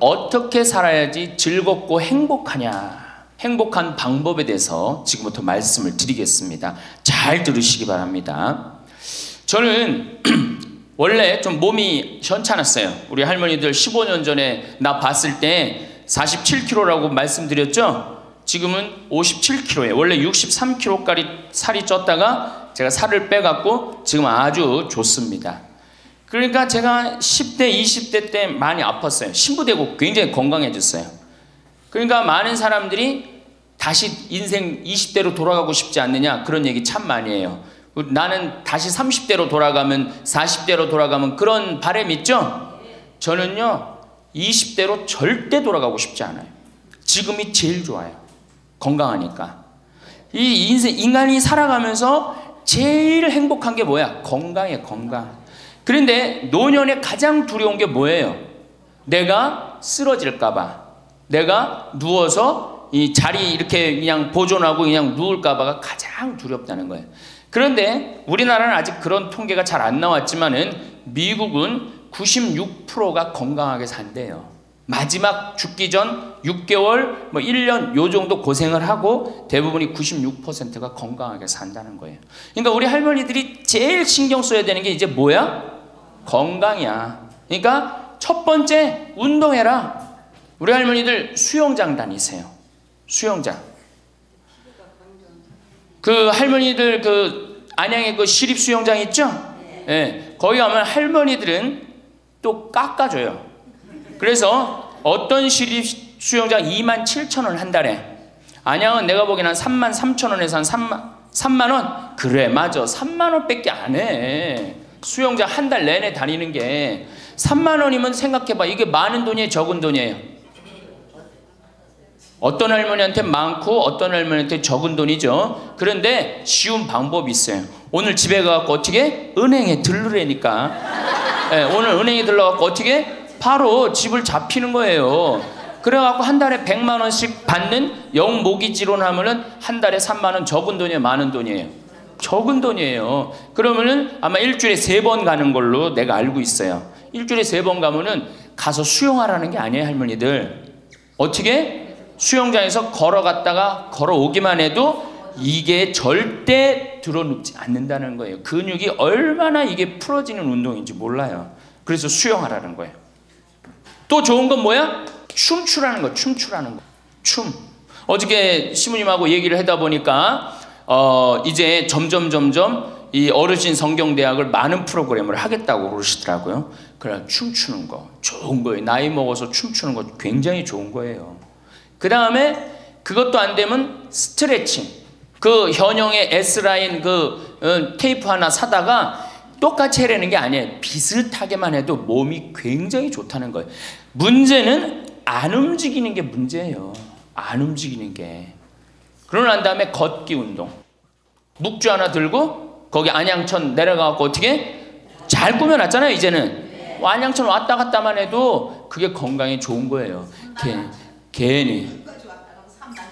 어떻게 살아야지 즐겁고 행복하냐, 행복한 방법에 대해서 지금부터 말씀을 드리겠습니다. 잘 들으시기 바랍니다. 저는 원래 좀 몸이 현찮았어요. 우리 할머니들 15년 전에 나 봤을 때 47kg라고 말씀드렸죠? 지금은 57kg예요. 원래 63kg까지 살이 쪘다가 제가 살을 빼갖고 지금 아주 좋습니다. 그러니까 제가 10대, 20대 때 많이 아팠어요. 신부되고 굉장히 건강해졌어요. 그러니까 많은 사람들이 다시 인생 20대로 돌아가고 싶지 않느냐, 그런 얘기 참 많이 해요. 나는 다시 30대로 돌아가면, 40대로 돌아가면, 그런 바람 있죠? 저는요 20대로 절대 돌아가고 싶지 않아요. 지금이 제일 좋아요. 건강하니까. 이 인간이 살아가면서 제일 행복한 게 뭐야? 건강이에요. 건강. 그런데 노년에 가장 두려운 게 뭐예요? 내가 쓰러질까봐, 내가 누워서 이 자리 이렇게 그냥 보존하고 그냥 누울까봐가 가장 두렵다는 거예요. 그런데 우리나라는 아직 그런 통계가 잘 안 나왔지만은 미국은 96%가 건강하게 산대요. 마지막 죽기 전 6개월, 뭐 1년 요 정도 고생을 하고 대부분이 96%가 건강하게 산다는 거예요. 그러니까 우리 할머니들이 제일 신경 써야 되는 게 이제 뭐야? 건강이야. 그러니까 첫 번째, 운동해라. 우리 할머니들 수영장 다니세요. 수영장. 그 할머니들 그 안양에 그 시립 수영장 있죠? 네. 거기 가면 할머니들은 또 깎아줘요. 그래서 어떤 시립 수영장 27,000원 한 달에, 안양은 내가 보기엔 한 33,000원에서 한 3만 원? 그래, 맞아. 3만 원밖에 안 해. 수영장 한 달 내내 다니는 게 3만 원이면 생각해봐. 이게 많은 돈이에요, 적은 돈이에요? 어떤 할머니한테 많고 어떤 할머니한테 적은 돈이죠. 그런데 쉬운 방법이 있어요. 오늘 집에 가서 어떻게? 은행에 들르라니까. 네, 오늘 은행에 들러갖고 어떻게? 바로 집을 잡히는 거예요. 그래갖고 한 달에 100만 원씩 받는 영모기지론 하면은 한 달에 3만 원. 적은 돈이에요, 많은 돈이에요? 적은 돈이에요. 그러면은 아마 일주일에 3번 가는 걸로 내가 알고 있어요. 일주일에 3번 가면은 가서 수영하라는 게 아니에요, 할머니들. 어떻게? 수영장에서 걸어갔다가 걸어오기만 해도 이게 절대 들어눕지 않는다는 거예요. 근육이 얼마나 이게 풀어지는 운동인지 몰라요. 그래서 수영하라는 거예요. 또 좋은 건 뭐야? 춤추라는 거. 춤추라는 거. 춤. 어저께 시부님하고 얘기를 하다 보니까 이제 점점 이 어르신 성경대학을 많은 프로그램을 하겠다고 그러시더라고요. 그래, 춤추는 거 좋은 거예요. 나이 먹어서 춤추는 거 굉장히 좋은 거예요. 그 다음에 그것도 안 되면 스트레칭. 그 현영의 S라인 그 테이프 하나 사다가 똑같이 해라는 게 아니에요. 비슷하게만 해도 몸이 굉장히 좋다는 거예요. 문제는 안 움직이는 게 문제예요. 안 움직이는 게. 그러고 난 다음에 걷기 운동. 묵주 하나 들고 거기 안양천 내려가고 어떻게? 잘 꾸며놨잖아요, 이제는. 안양천 왔다 갔다만 해도 그게 건강에 좋은 거예요. 괜히.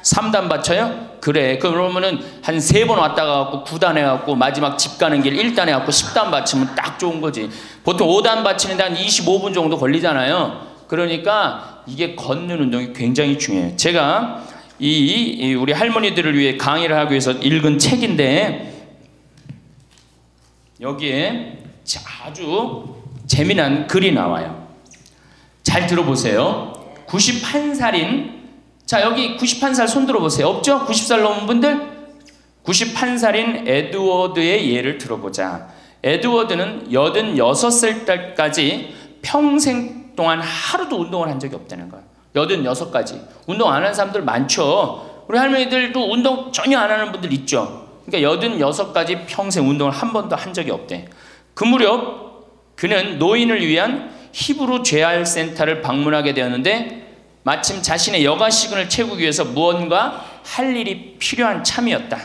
3단 받쳐요? 그래. 그러면은 한 3번 왔다 가갖고 9단 해갖고 마지막 집 가는 길 1단 해갖고 10단 받치면 딱 좋은 거지. 보통 5단 받치는데 한 25분 정도 걸리잖아요. 그러니까 이게 걷는 운동이 굉장히 중요해요. 제가 우리 할머니들을 위해 강의를 하기 위해서 읽은 책인데 여기에 아주 재미난 글이 나와요. 잘 들어보세요. 91살인, 자 여기 91살 손 들어보세요. 없죠? 90살 넘은 분들? 91살인 에드워드의 예를 들어보자. 에드워드는 86살 때까지 평생 동안 하루도 운동을 한 적이 없다는 거예요. 86까지. 운동 안 하는 사람들 많죠. 우리 할머니들도 운동 전혀 안 하는 분들 있죠. 그러니까 86까지 평생 운동을 한 번도 한 적이 없대. 그 무렵 그는 노인을 위한 히브루 재활 센터를 방문하게 되었는데 마침 자신의 여가 시간을 채우기 위해서 무언가 할 일이 필요한 참이었다.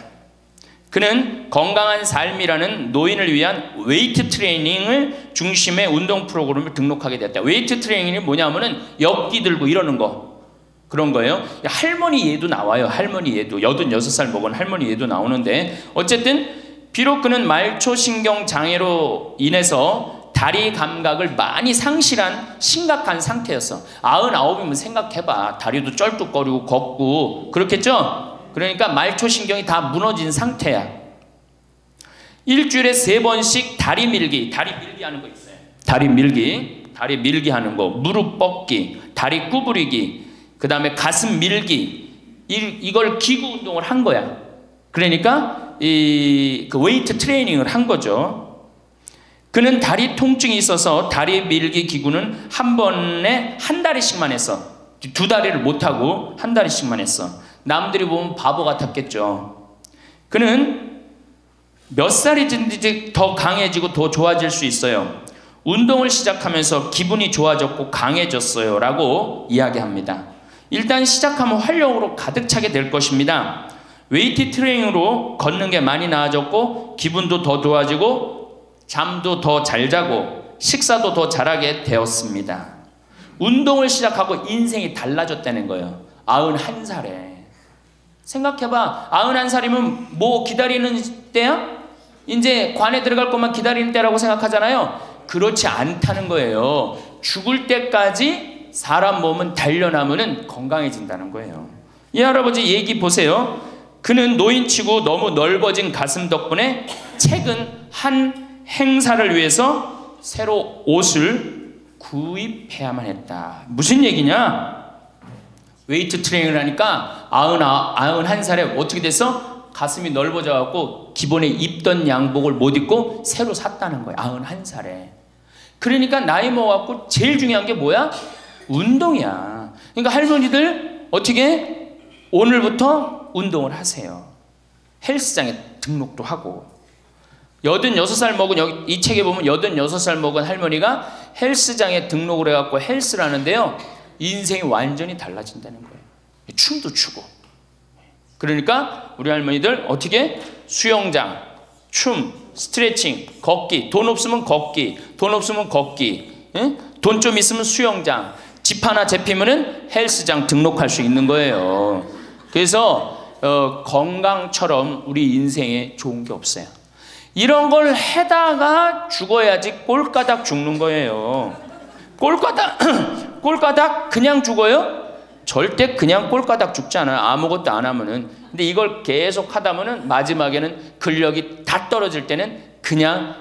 그는 건강한 삶이라는 노인을 위한 웨이트 트레이닝을 중심의 운동 프로그램을 등록하게 됐다. 웨이트 트레이닝이 뭐냐면은 엽기 들고 이러는 거, 그런 거예요. 할머니 예도 나와요. 할머니 예도. 86살 먹은 할머니 예도 나오는데 어쨌든 비록 그는 말초신경 장애로 인해서 다리 감각을 많이 상실한 심각한 상태였어. 99이면 생각해봐. 다리도 쩔뚝거리고 걷고 그렇겠죠? 그러니까 말초신경이 다 무너진 상태야. 일주일에 3번씩 다리 밀기 하는 거 있어요. 다리 밀기 하는 거, 무릎 뻗기, 다리 구부리기, 그 다음에 가슴 밀기, 이걸 기구 운동을 한 거야. 그러니까 그 웨이트 트레이닝을 한 거죠. 그는 다리 통증이 있어서 다리 밀기 기구는 한 번에 한 다리씩만 했어. 2다리를 못하고 한 다리씩만 했어. 남들이 보면 바보 같았겠죠. 그는 몇 살이든지 더 강해지고 더 좋아질 수 있어요. 운동을 시작하면서 기분이 좋아졌고 강해졌어요 라고 이야기합니다. 일단 시작하면 활력으로 가득 차게 될 것입니다. 웨이트 트레이닝으로 걷는 게 많이 나아졌고 기분도 더 좋아지고 잠도 더 잘 자고 식사도 더 잘하게 되었습니다. 운동을 시작하고 인생이 달라졌다는 거예요. 91살에. 생각해봐. 91살이면 뭐 기다리는 때야? 이제 관에 들어갈 것만 기다리는 때라고 생각하잖아요. 그렇지 않다는 거예요. 죽을 때까지 사람 몸은 단련하면 건강해진다는 거예요. 이 할아버지 얘기 보세요. 그는 노인치고 너무 넓어진 가슴 덕분에 최근 한 행사를 위해서 새로 옷을 구입해야만 했다. 무슨 얘기냐? 웨이트 트레이닝을 하니까 91살에 어떻게 됐어? 가슴이 넓어져 갖고 기본에 입던 양복을 못 입고 새로 샀다는 거야. 91살에. 그러니까 나이 먹어갖고 제일 중요한 게 뭐야? 운동이야. 그러니까 할머니들 어떻게 오늘부터 운동을 하세요. 헬스장에 등록도 하고. 86살 먹은, 여기 이 책에 보면 86살 먹은 할머니가 헬스장에 등록을 해갖고 헬스를 하는데요. 인생이 완전히 달라진다는 거예요. 춤도 추고. 그러니까 우리 할머니들 어떻게? 수영장, 춤, 스트레칭, 걷기. 돈 없으면 걷기, 돈 없으면 걷기, 돈 좀 있으면 수영장, 집 하나 잡히면은 헬스장 등록할 수 있는 거예요. 그래서 건강처럼 우리 인생에 좋은 게 없어요. 이런 걸 해다가 죽어야지 꼴까닥 죽는 거예요. 꼴까닥 그냥 죽어요? 절대 그냥 꼴까닥 죽지 않아요. 아무것도 안 하면은. 근데 이걸 계속 하다면은 마지막에는 근력이 다 떨어질 때는 그냥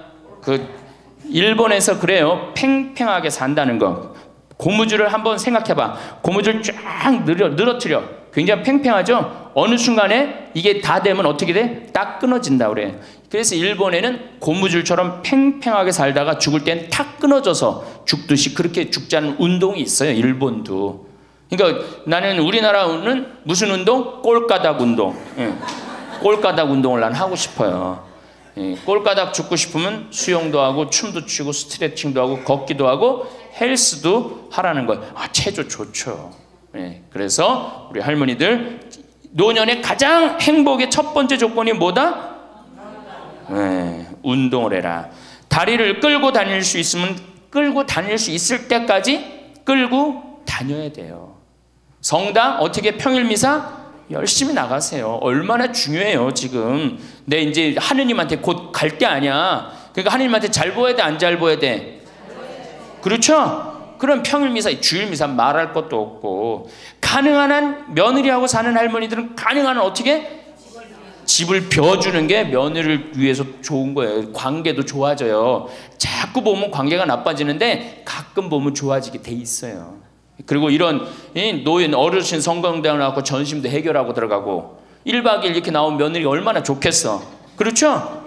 일본에서 그래요. 팽팽하게 산다는 거. 고무줄을 한번 생각해봐. 고무줄 쫙 늘어뜨려. 굉장히 팽팽하죠? 어느 순간에 이게 다 되면 어떻게 돼? 딱 끊어진다 그래. 그래서 일본에는 고무줄처럼 팽팽하게 살다가 죽을 땐 탁 끊어져서 죽듯이 그렇게 죽지 않은 운동이 있어요. 일본도. 그러니까 나는 우리나라는 무슨 운동? 꼴까닥 운동. 꼴까닥 운동을 난 하고 싶어요. 꼴까닥 죽고 싶으면 수영도 하고 춤도 추고 스트레칭도 하고 걷기도 하고 헬스도 하라는 거예요. 체조 좋죠. 그래서 우리 할머니들 노년의 가장 행복의 첫 번째 조건이 뭐다? 운동을 해라. 다리를 끌고 다닐 수 있으면 끌고 다닐 수 있을 때까지 끌고 다녀야 돼요. 성당 어떻게 평일 미사 열심히 나가세요. 얼마나 중요해요. 지금 내 이제 하느님한테 곧 갈 때 아니야. 그러니까 하느님한테 잘 보여야 돼, 안 잘 보여야 돼? 그렇죠? 그럼 평일 미사, 주일 미사 말할 것도 없고. 가능한 한 며느리하고 사는 할머니들은 가능한 한 어떻게? 집을 벼주는 게 며느리를 위해서 좋은 거예요. 관계도 좋아져요. 자꾸 보면 관계가 나빠지는데 가끔 보면 좋아지게 돼 있어요. 그리고 이런 노인 어르신 성경대학 나왔고 전심도 해결하고 들어가고 1박 2일 이렇게 나온 며느리 얼마나 좋겠어. 그렇죠?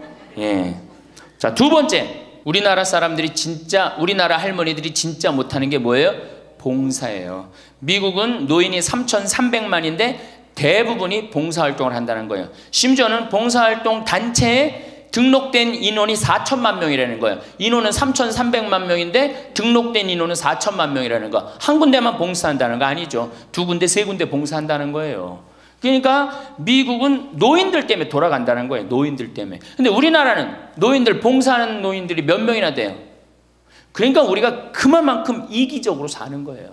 자, 두 번째. 우리나라 사람들이 진짜, 우리나라 할머니들이 진짜 못하는 게 뭐예요? 봉사예요. 미국은 노인이 3,300만인데 대부분이 봉사활동을 한다는 거예요. 심지어는 봉사활동 단체에 등록된 인원이 4천만 명이라는 거예요. 인원은 3,300만 명인데 등록된 인원은 4천만 명이라는 거. 한 군데만 봉사한다는 거 아니죠. 2군데, 3군데 봉사한다는 거예요. 그러니까 미국은 노인들 때문에 돌아간다는 거예요. 노인들 때문에. 근데 우리나라는 노인들, 봉사하는 노인들이 몇 명이나 돼요. 그러니까 우리가 그만큼 이기적으로 사는 거예요.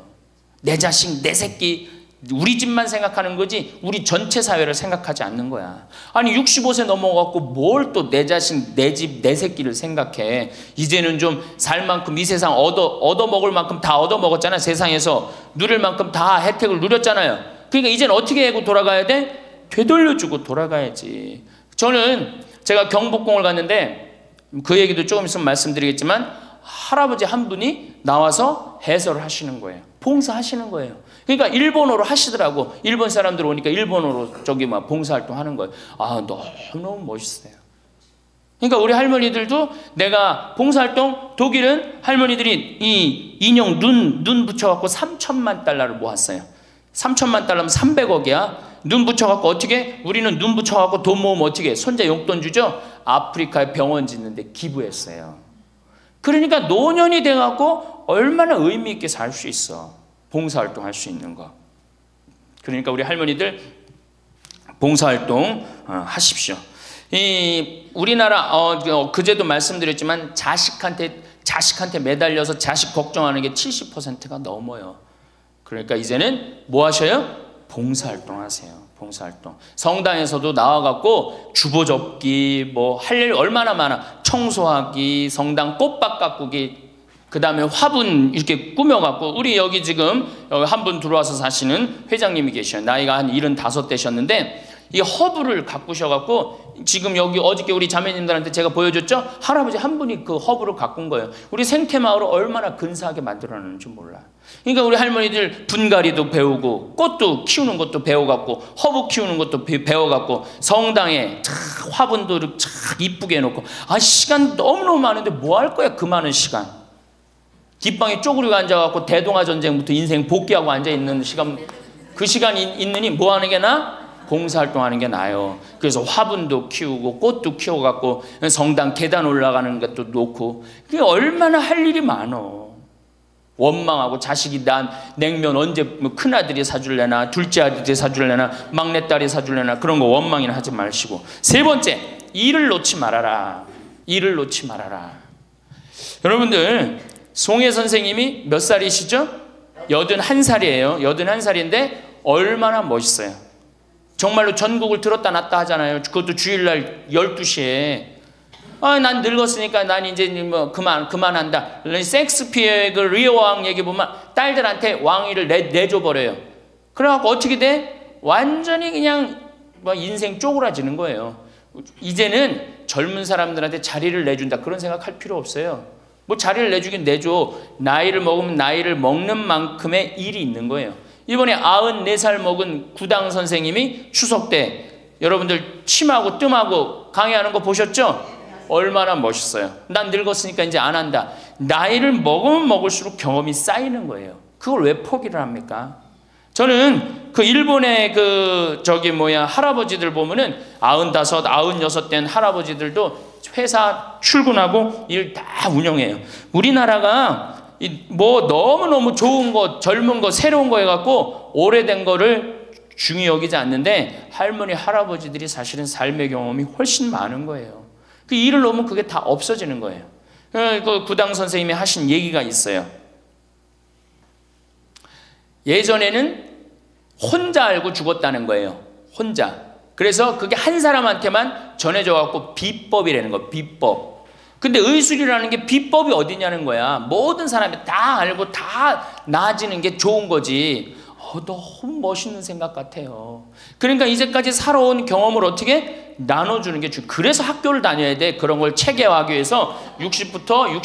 내 자식, 내 새끼 우리 집만 생각하는 거지 우리 전체 사회를 생각하지 않는 거야. 아니 65세 넘어갖고 뭘 또 내 자신, 내 집, 내 새끼를 생각해. 이제는 좀 살 만큼 이 세상 얻어먹을 만큼 다 얻어먹었잖아. 세상에서 누릴 만큼 다 혜택을 누렸잖아요. 그러니까 이제는 어떻게 하고 돌아가야 돼? 되돌려주고 돌아가야지. 저는 제가 경복궁을 갔는데 그 얘기도 조금 있으면 말씀드리겠지만 할아버지 한 분이 나와서 해설을 하시는 거예요. 봉사하시는 거예요. 그러니까 일본어로 하시더라고. 일본 사람들 오니까 일본어로 저기 막 봉사활동 하는 거예요. 아, 너무 멋있어요. 그러니까 우리 할머니들도 내가 봉사활동, 독일은 할머니들이 이 인형 눈 붙여갖고 3천만 달러를 모았어요. 3천만 달러면 300억이야. 눈 붙여갖고 어떻게? 우리는 눈 붙여갖고 돈 모으면 어떻게? 손자 용돈 주죠? 아프리카에 병원 짓는데 기부했어요. 그러니까 노년이 돼갖고 얼마나 의미 있게 살 수 있어. 봉사활동 할 수 있는 거. 그러니까 우리 할머니들 봉사활동 하십시오. 이 우리나라 그제도 말씀드렸지만 자식한테 매달려서 자식 걱정하는 게 70%가 넘어요. 그러니까 이제는 뭐 하셔요? 봉사활동 하세요. 봉사활동. 성당에서도 나와갖고 주보 접기 뭐 할 일 얼마나 많아. 청소하기, 성당 꽃밭 가꾸기, 그 다음에 화분 이렇게 꾸며갖고 우리 여기 지금 한 분 들어와서 사시는 회장님이 계셔요. 나이가 한 75 되셨는데 이 허브를 가꾸셔갖고 지금 여기 어저께 우리 자매님들한테 제가 보여줬죠? 할아버지 한 분이 그 허브를 가꾼 거예요. 우리 생태마을을 얼마나 근사하게 만들어놨는지 몰라. 그러니까 우리 할머니들 분갈이도 배우고 꽃도 키우는 것도 배워갖고 허브 키우는 것도 배워갖고 성당에 화분도 이쁘게 해놓고 시간 너무너무 많은데 뭐 할 거야 그 많은 시간. 뒷방에 쪼그리고 앉아갖고 대동아 전쟁부터 인생 복귀하고 앉아있는 시간, 그 시간 있느니 뭐 하는 게 나아? 봉사활동하는 게 나아요. 그래서 화분도 키우고 꽃도 키워갖고 성당 계단 올라가는 것도 놓고 그게 얼마나 할 일이 많어. 원망하고 자식이 난 냉면 언제 큰아들이 사줄래나 둘째 아들이 사줄래나 막내딸이 사줄래나 그런 거 원망이나 하지 마시고. 세 번째, 일을 놓지 말아라. 일을 놓지 말아라. 여러분들 송혜 선생님이 몇 살이시죠? 81살이에요. 81살인데 얼마나 멋있어요. 정말로 전국을 들었다 놨다 하잖아요. 그것도 주일날 12시에. 난 늙었으니까 난 이제 뭐 그만한다. 섹스피어의 그 리어 왕 얘기 보면 딸들한테 왕위를 내줘버려요. 그래갖고 어떻게 돼? 완전히 그냥 뭐 인생 쪼그라지는 거예요. 이제는 젊은 사람들한테 자리를 내준다 그런 생각할 필요 없어요. 뭐 자리를 내주긴 내줘. 나이를 먹으면 나이를 먹는 만큼의 일이 있는 거예요. 이번에 94살 먹은 구당 선생님이 추석 때 여러분들 침하고 뜸하고 강의하는 거 보셨죠? 얼마나 멋있어요. 난 늙었으니까 이제 안 한다. 나이를 먹으면 먹을수록 경험이 쌓이는 거예요. 그걸 왜 포기를 합니까? 저는 그 일본의 할아버지들 보면은 95, 96 된 할아버지들도 회사 출근하고 일 다 운영해요. 우리나라가 뭐 너무너무 좋은 거, 젊은 거, 새로운 거 해갖고 오래된 거를 중히 여기지 않는데 할머니, 할아버지들이 사실은 삶의 경험이 훨씬 많은 거예요. 그 일을 놓으면 그게 다 없어지는 거예요. 그 구당 선생님이 하신 얘기가 있어요. 예전에는 혼자 알고 죽었다는 거예요. 혼자. 그래서 그게 한 사람한테만 전해져갖고 비법이라는 거예요. 비법. 근데 의술이라는 게 비법이 어디냐는 거야. 모든 사람이 다 알고 다 나아지는 게 좋은 거지. 너무 멋있는 생각 같아요. 그러니까 이제까지 살아온 경험을 어떻게 나눠주는 게 중요해요. 그래서 학교를 다녀야 돼. 그런 걸 체계화하기 위해서 60부터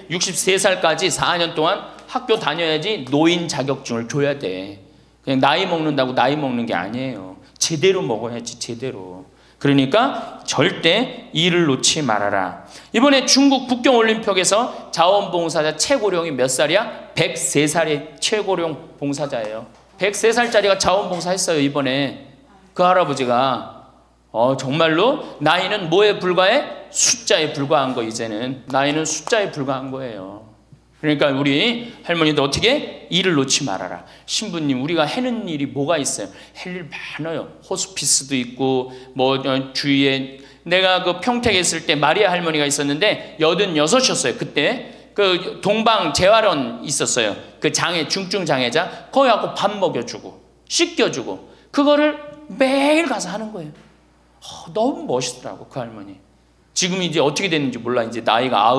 63살까지 4년 동안 학교 다녀야지 노인 자격증을 줘야 돼. 그냥 나이 먹는다고 나이 먹는 게 아니에요. 제대로 먹어야지, 제대로. 그러니까 절대 일을 놓지 말아라. 이번에 중국 북경올림픽에서 자원봉사자 최고령이 몇 살이야? 103살의 최고령 봉사자예요. 103살짜리가 자원봉사했어요. 이번에 그 할아버지가. 정말로 나이는 뭐에 불과해? 숫자에 불과한 거. 이제는 나이는 숫자에 불과한 거예요. 그러니까 우리 할머니도 어떻게? 일을 놓지 말아라. 신부님, 우리가 해는 일이 뭐가 있어요? 할 일 많아요. 호스피스도 있고 뭐 주위에 내가 그 평택에 있을 때 마리아 할머니가 있었는데 86이었어요. 그때 그 동방 재활원 있었어요. 그 장애, 중증 장애자 거기 갖고 밥 먹여주고 씻겨주고 그거를 매일 가서 하는 거예요. 너무 멋있더라고 그 할머니. 지금 이제 어떻게 됐는지 몰라. 이제 나이가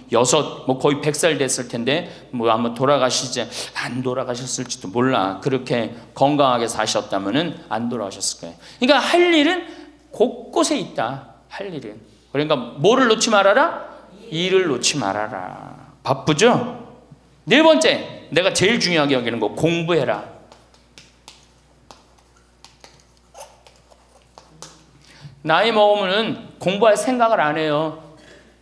96, 뭐 거의 100살 됐을 텐데 뭐 아마 돌아가시지 안 돌아가셨을지도 몰라. 그렇게 건강하게 사셨다면은 안 돌아가셨을 거예요. 그러니까 할 일은 곳곳에 있다. 할 일은. 그러니까 뭐를 놓지 말아라? 일을 놓지 말아라. 바쁘죠? 네 번째, 내가 제일 중요하게 여기는 거 공부해라. 나이 먹으면은 공부할 생각을 안 해요.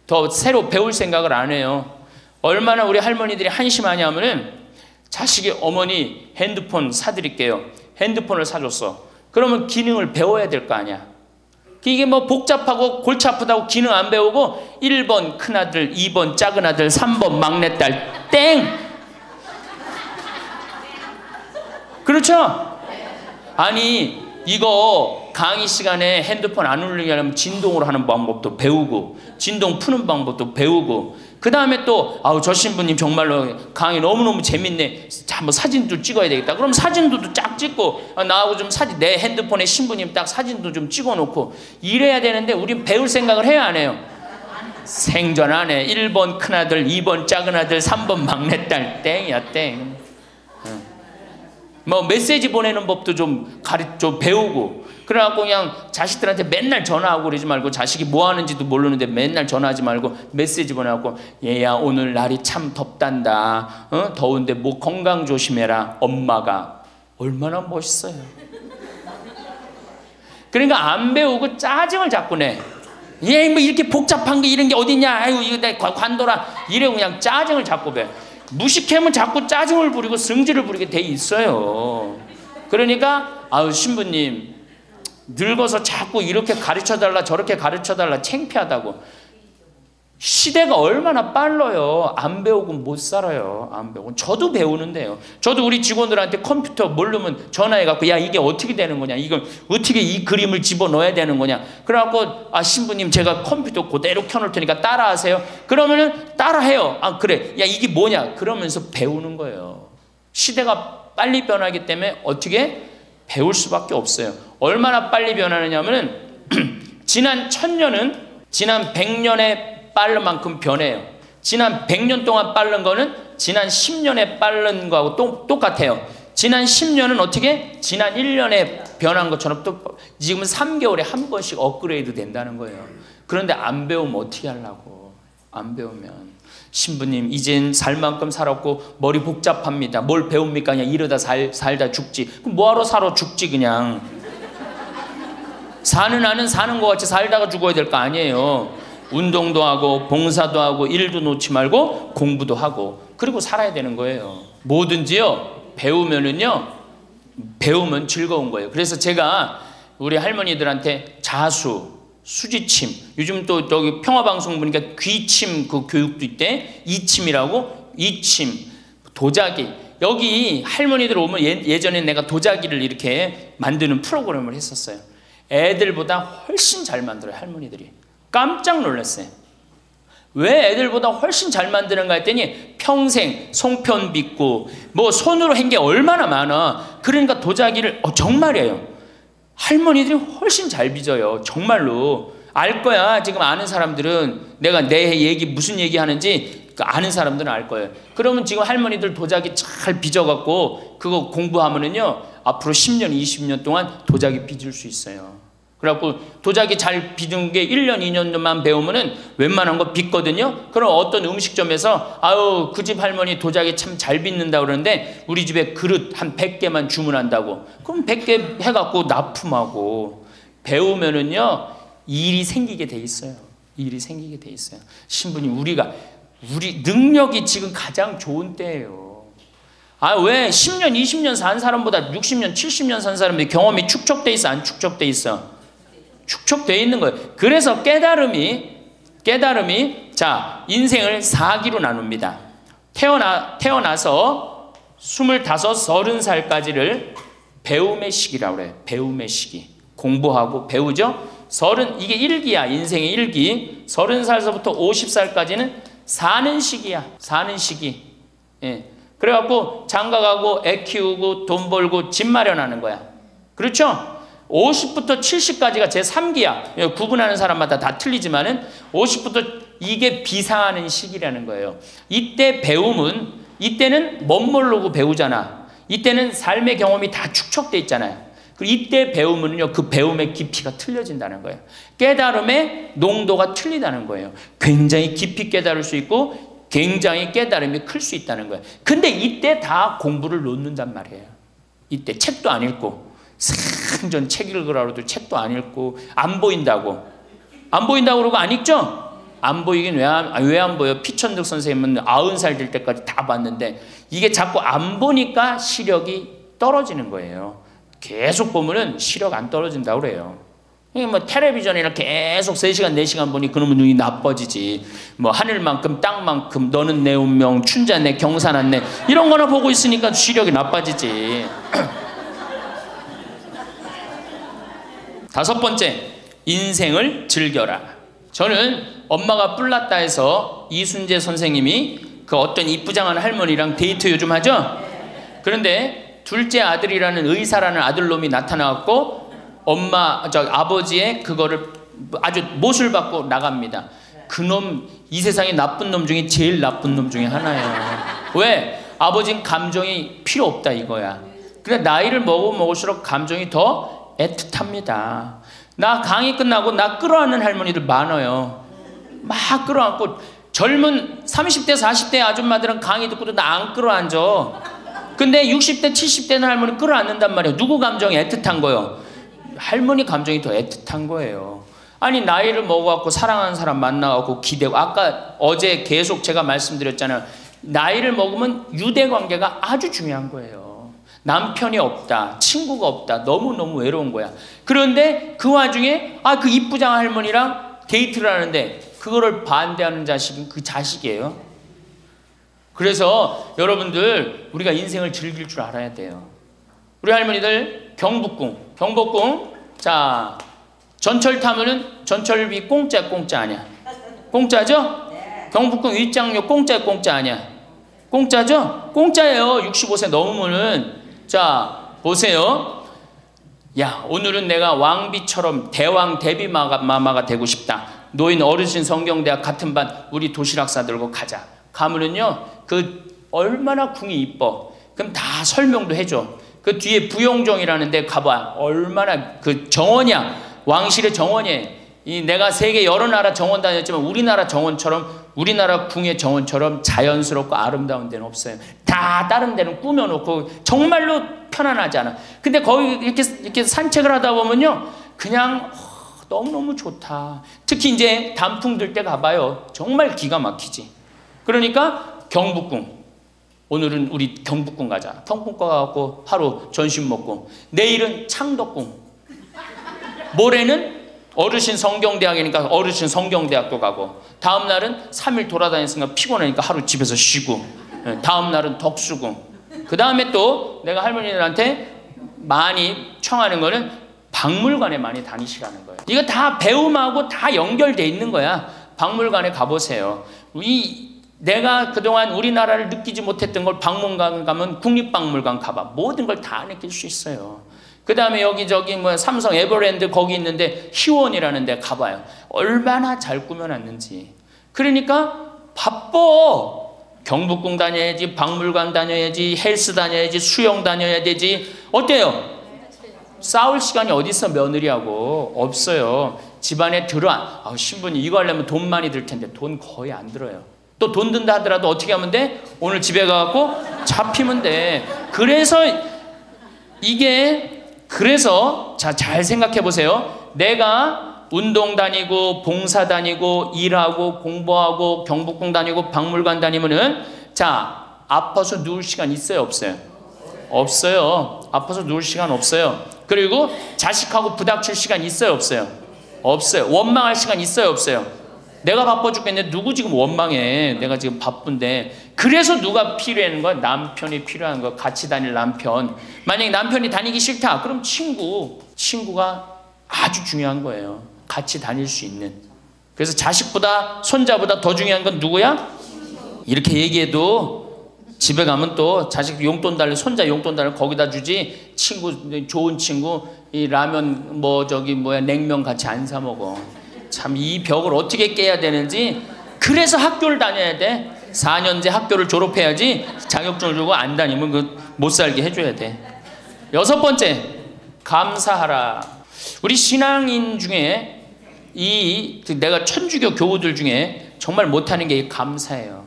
더 새로 배울 생각을 안 해요. 얼마나 우리 할머니들이 한심하냐면은 자식이 어머니 핸드폰 사드릴게요. 핸드폰을 사줬어. 그러면 기능을 배워야 될 거 아니야. 이게 뭐 복잡하고 골치 아프다고 기능 안 배우고 1번 큰아들, 2번 작은아들, 3번 막내딸 땡! 그렇죠? 아니 이거 강의 시간에 핸드폰 안 울리게 하려면 진동으로 하는 방법도 배우고 진동 푸는 방법도 배우고 그 다음에 또 저 신부님 정말로 강의 너무너무 재밌네. 자, 뭐 사진도 찍어야 되겠다. 그럼 사진도 쫙 찍고 나하고 좀 사진 내 핸드폰에 신부님 딱 사진도 좀 찍어놓고 이래야 되는데 우린 배울 생각을 해야 안 해요. 생전 안 해. 1번 큰아들, 2번 작은아들, 3번 막내딸 땡이야 땡. 뭐 메시지 보내는 법도 좀 배우고 그래갖고 그냥 자식들한테 맨날 전화하고 그러지 말고 자식이 뭐 하는지도 모르는데 맨날 전화하지 말고 메시지 보내갖고 얘야 오늘 날이 참 덥단다. 더운데 뭐 건강 조심해라. 엄마가 얼마나 멋있어요. 그러니까 안 배우고 짜증을 자꾸 내. 얘 뭐 이렇게 복잡한 게 이런 게 어딨냐. 아유 이거 내 관둬라. 이래고 그냥 짜증을 자꾸 배. 무식하면 자꾸 짜증을 부리고 성질을 부리게 돼 있어요. 그러니까 신부님 늙어서 자꾸 이렇게 가르쳐달라 저렇게 가르쳐달라 창피하다고. 시대가 얼마나 빨라요. 안 배우고 못 살아요. 안 배우고. 저도 배우는데요. 저도 우리 직원들한테 컴퓨터 모르면 전화해갖고 야 이게 어떻게 되는 거냐. 이걸 어떻게 이 그림을 집어넣어야 되는 거냐. 그래갖고 신부님 제가 컴퓨터 그대로 켜놓을 테니까 따라하세요. 그러면은 따라해요. 그래. 야 이게 뭐냐. 그러면서 배우는 거예요. 시대가 빨리 변하기 때문에 어떻게 배울 수밖에 없어요. 얼마나 빨리 변하느냐면은 지난 1000년은 지난 100년에 빠른 만큼 변해요. 지난 100년 동안 빠른 거는 지난 10년에 빠른 거하고 똑같아요. 지난 10년은 어떻게? 지난 1년에 변한 것처럼 또 지금은 3개월에 한 번씩 업그레이드 된다는 거예요. 그런데 안 배우면 어떻게 하려고. 안 배우면 신부님 이젠 살 만큼 살았고 머리 복잡합니다. 뭘 배웁니까? 그냥 이러다 살다 죽지. 그럼 뭐하러 살아 죽지 그냥. 사는 나는 사는 것 같이 살다가 죽어야 될 거 아니에요. 운동도 하고 봉사도 하고 일도 놓지 말고 공부도 하고 그리고 살아야 되는 거예요. 뭐든지요 배우면 즐거운 거예요. 그래서 제가 우리 할머니들한테 자수, 수지침, 요즘 또 여기 평화방송 보니까 귀침 그 교육도 있대. 이침이라고. 이침, 도자기. 여기 할머니들 오면 예전에 내가 도자기를 이렇게 만드는 프로그램을 했었어요. 애들보다 훨씬 잘 만들어요 할머니들이. 깜짝 놀랐어요. 왜 애들보다 훨씬 잘 만드는가 했더니 평생 송편 빚고 뭐 손으로 한 게 얼마나 많아. 그러니까 도자기를 정말이에요. 할머니들이 훨씬 잘 빚어요. 정말로. 알 거야. 지금 아는 사람들은 내가 내 얘기 무슨 얘기 하는지 아는 사람들은 알 거예요. 그러면 지금 할머니들 도자기 잘 빚어갖고 그거 공부하면은요 앞으로 10년 20년 동안 도자기 빚을 수 있어요. 그래갖고 도자기 잘 빚은 게 1년 2년만 배우면은 웬만한 거 빚거든요. 그럼 어떤 음식점에서 그 집 할머니 도자기 참 잘 빚는다 그러는데 우리 집에 그릇 한 100개만 주문한다고. 그럼 100개 해갖고 납품하고 배우면은요 일이 생기게 돼 있어요. 일이 생기게 돼 있어요. 신부님 우리 능력이 지금 가장 좋은 때예요. 왜 10년 20년 산 사람보다 60년 70년 산 사람들이 경험이 축적돼 있어 안 축적돼 있어? 축적되어 있는 거예요. 그래서 깨달음이 자 인생을 4기로 나눕니다. 태어나서 25, 30살까지를 배움의 시기라고 그래요. 배움의 시기. 공부하고 배우죠. 이게 1기야. 인생의 1기. 30살서부터 50살까지는 사는 시기야. 사는 시기. 예. 그래갖고 장가가고 애 키우고 돈 벌고 집 마련하는 거야. 그렇죠? 50부터 70까지가 제3기야. 구분하는 사람마다 다 틀리지만은 50부터 이게 비상하는 시기라는 거예요. 이때 배움은, 이때는 멋모르고 배우잖아. 이때는 삶의 경험이 다 축적돼 있잖아요. 그리고 이때 배우면요, 그 배움의 깊이가 틀려진다는 거예요. 깨달음의 농도가 틀리다는 거예요. 굉장히 깊이 깨달을 수 있고 굉장히 깨달음이 클 수 있다는 거예요. 근데 이때 다 공부를 놓는단 말이에요. 이때 책도 안 읽고, 생전 책 읽으라고도 책도 안 읽고, 안 보인다고 그러고 안 읽죠? 안 보이긴 왜 안 보여? 피천득 선생님은 90살 될 때까지 다 봤는데 이게 자꾸 안 보니까 시력이 떨어지는 거예요. 계속 보면은 시력 안 떨어진다고 그래요. 뭐 텔레비전이나 계속 3시간 4시간 보니 그놈의 눈이 나빠지지. 뭐 하늘만큼 땅만큼 너는 내 운명 춘자네 경사났네 이런 거나 보고 있으니까 시력이 나빠지지. 5번째, 인생을 즐겨라. 저는 엄마가 뿔났다 해서 이순재 선생님이 그 어떤 이쁘장한 할머니랑 데이트 요즘 하죠? 그런데 둘째 아들이라는 의사라는 아들놈이 나타나갖고 아버지의 그거를 아주 못을 받고 나갑니다. 그놈 이 세상에 나쁜 놈 중에 제일 나쁜 놈 중에 하나예요. 왜? 아버지는 감정이 필요 없다 이거야. 그래 나이를 먹을수록 감정이 더 애틋합니다. 나 강의 끝나고 나 끌어안는 할머니들 많아요. 막 끌어안고 젊은 30대 40대 아줌마들은 강의 듣고도 나 안 끌어안죠. 근데 60대 70대는 할머니 끌어안는단 말이에요. 누구 감정이 애틋한 거예요? 할머니 감정이 더 애틋한 거예요. 아니 나이를 먹어갖고 사랑하는 사람 만나갖고 기대고, 아까 어제 계속 제가 말씀드렸잖아요. 나이를 먹으면 유대관계가 아주 중요한 거예요. 남편이 없다, 친구가 없다, 너무너무 외로운 거야. 그런데 그 와중에 그 이쁘장 할머니랑 데이트를 하는데 그거를 반대하는 자식은 그 자식이에요. 그래서 여러분들 우리가 인생을 즐길 줄 알아야 돼요. 우리 할머니들 경복궁 자 전철 타면은 전철비 공짜 아니야? 공짜죠? 경복궁 입장료 공짜 아니야? 공짜죠? 공짜예요. 65세 넘으면은. 자 보세요. 야 오늘은 내가 왕비처럼 대왕 대비마마가 되고 싶다. 노인 어르신 성경대학 같은 반 우리 도시락 싸들고 가자. 가면은요 그 얼마나 궁이 이뻐. 그럼 다 설명도 해줘. 그 뒤에 부용정이라는 데 가봐. 얼마나 그 정원이야. 왕실의 정원이에요. 내가 세계 여러 나라 정원 다녔지만 우리나라 정원처럼, 우리나라 궁의 정원처럼 자연스럽고 아름다운 데는 없어요. 다 다른 데는 꾸며놓고 정말로 편안하지 않아. 근데 거기 이렇게 산책을 하다 보면요 그냥 너무너무 좋다. 특히 이제 단풍 들 때 가봐요. 정말 기가 막히지. 그러니까 경복궁. 오늘은 우리 경복궁 가자. 경복궁 가갖고 하루 점심 먹고, 내일은 창덕궁, 모레는 어르신 성경대학이니까 어르신 성경대학도 가고, 다음 날은 3일 돌아다녔으니까 피곤하니까 하루 집에서 쉬고, 다음 날은 덕수궁. 그 다음에 또 내가 할머니들한테 많이 청하는 거는 박물관에 많이 다니시라는 거예요. 이거 다 배움하고 다 연결돼 있는 거야. 박물관에 가보세요. 내가 그동안 우리나라를 느끼지 못했던 걸 박물관 가면 국립박물관 가봐. 모든 걸 다 느낄 수 있어요. 그 다음에 여기저기 뭐 삼성 에버랜드 거기 있는데 희원이라는 데 가봐요. 얼마나 잘 꾸며놨는지. 그러니까 바빠. 경복궁 다녀야지, 박물관 다녀야지, 헬스 다녀야지, 수영 다녀야 되지. 어때요? 싸울 시간이 어디 있어 며느리하고. 없어요. 집안에 신부님 이거 하려면 돈 많이 들 텐데 돈 거의 안 들어요. 또 돈 든다 하더라도 어떻게 하면 돼? 오늘 집에 가갖고 잡히면 돼. 그래서 잘 생각해 보세요. 내가 운동 다니고 봉사 다니고 일하고 공부하고 경복궁 다니고 박물관 다니면은 아파서 누울 시간 있어요 없어요? 없어요. 아파서 누울 시간 없어요. 그리고 자식하고 부닥칠 시간 있어요 없어요? 없어요. 원망할 시간 있어요 없어요? 내가 바빠 죽겠는데 누구 지금 원망해. 내가 지금 바쁜데. 그래서 누가 필요한 거야? 남편이 필요한 거야. 같이 다닐 남편. 만약에 남편이 다니기 싫다 그럼 친구가 아주 중요한 거예요. 같이 다닐 수 있는. 그래서 자식보다 손자보다 더 중요한 건 누구야? 이렇게 얘기해도 집에 가면 또 자식 용돈 달래, 손자 용돈 달래 거기다 주지. 친구, 좋은 친구 이 라면 뭐 저기 뭐야 냉면 같이 안 사 먹어. 참 이 벽을 어떻게 깨야 되는지. 그래서 학교를 다녀야 돼. 4년제 학교를 졸업해야지 자격증을 주고 안 다니면 그 못 살게 해줘야 돼. 6번째, 감사하라. 우리 신앙인 중에 내가 천주교 교우들 중에 정말 못하는 게 감사해요.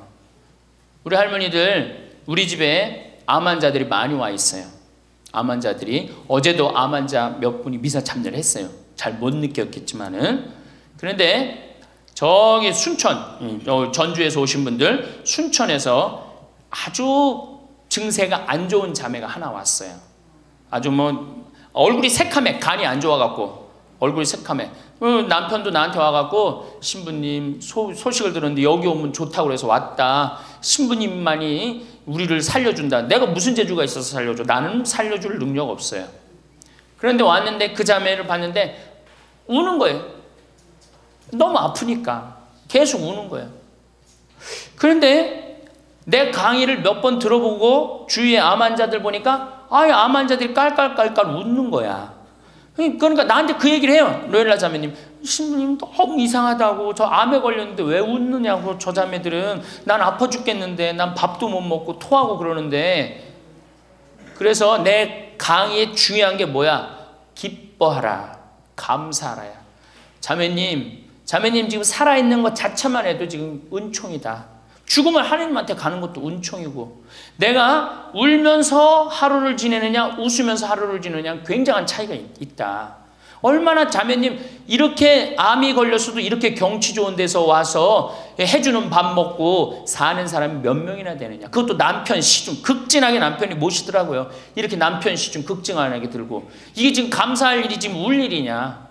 우리 할머니들 우리 집에 암 환자들이 많이 와 있어요. 암 환자들이. 어제도 암 환자 몇 분이 미사 참여를 했어요. 잘 못 느꼈겠지만은. 그런데 저기 순천, 전주에서 오신 분들, 순천에서 아주 증세가 안 좋은 자매가 하나 왔어요. 아주 뭐 얼굴이 새카매, 간이 안 좋아갖고 얼굴이 새카매. 남편도 나한테 와갖고 신부님 소식을 들었는데 여기 오면 좋다고 그래서 왔다. 신부님만이 우리를 살려준다. 내가 무슨 재주가 있어서 살려줘? 나는 살려줄 능력 없어요. 그런데 왔는데 그 자매를 봤는데 우는 거예요. 너무 아프니까 계속 우는 거예요. 그런데 내 강의를 몇 번 들어보고 주위에 암 환자들 보니까 암 환자들이 깔깔깔깔 웃는 거야. 그러니까 나한테 그 얘기를 해요. 로엘라 자매님, 신부님 너무 이상하다고. 저 암에 걸렸는데 왜 웃느냐고. 저 자매들은 난 아파 죽겠는데 난 밥도 못 먹고 토하고 그러는데. 그래서 내 강의에 중요한 게 뭐야? 기뻐하라, 감사하라야. 자매님 지금 살아있는 것 자체만 해도 지금 은총이다. 죽으면 하나님한테 가는 것도 은총이고, 내가 울면서 하루를 지내느냐 웃으면서 하루를 지내느냐 굉장한 차이가 있다. 얼마나 자매님 이렇게 암이 걸렸어도 이렇게 경치 좋은 데서 와서 해주는 밥 먹고 사는 사람이 몇 명이나 되느냐. 그것도 남편 시중, 극진하게 남편이 모시더라고요. 이렇게 남편 시중 극진하게 들고. 이게 지금 감사할 일이 지금 울 일이냐.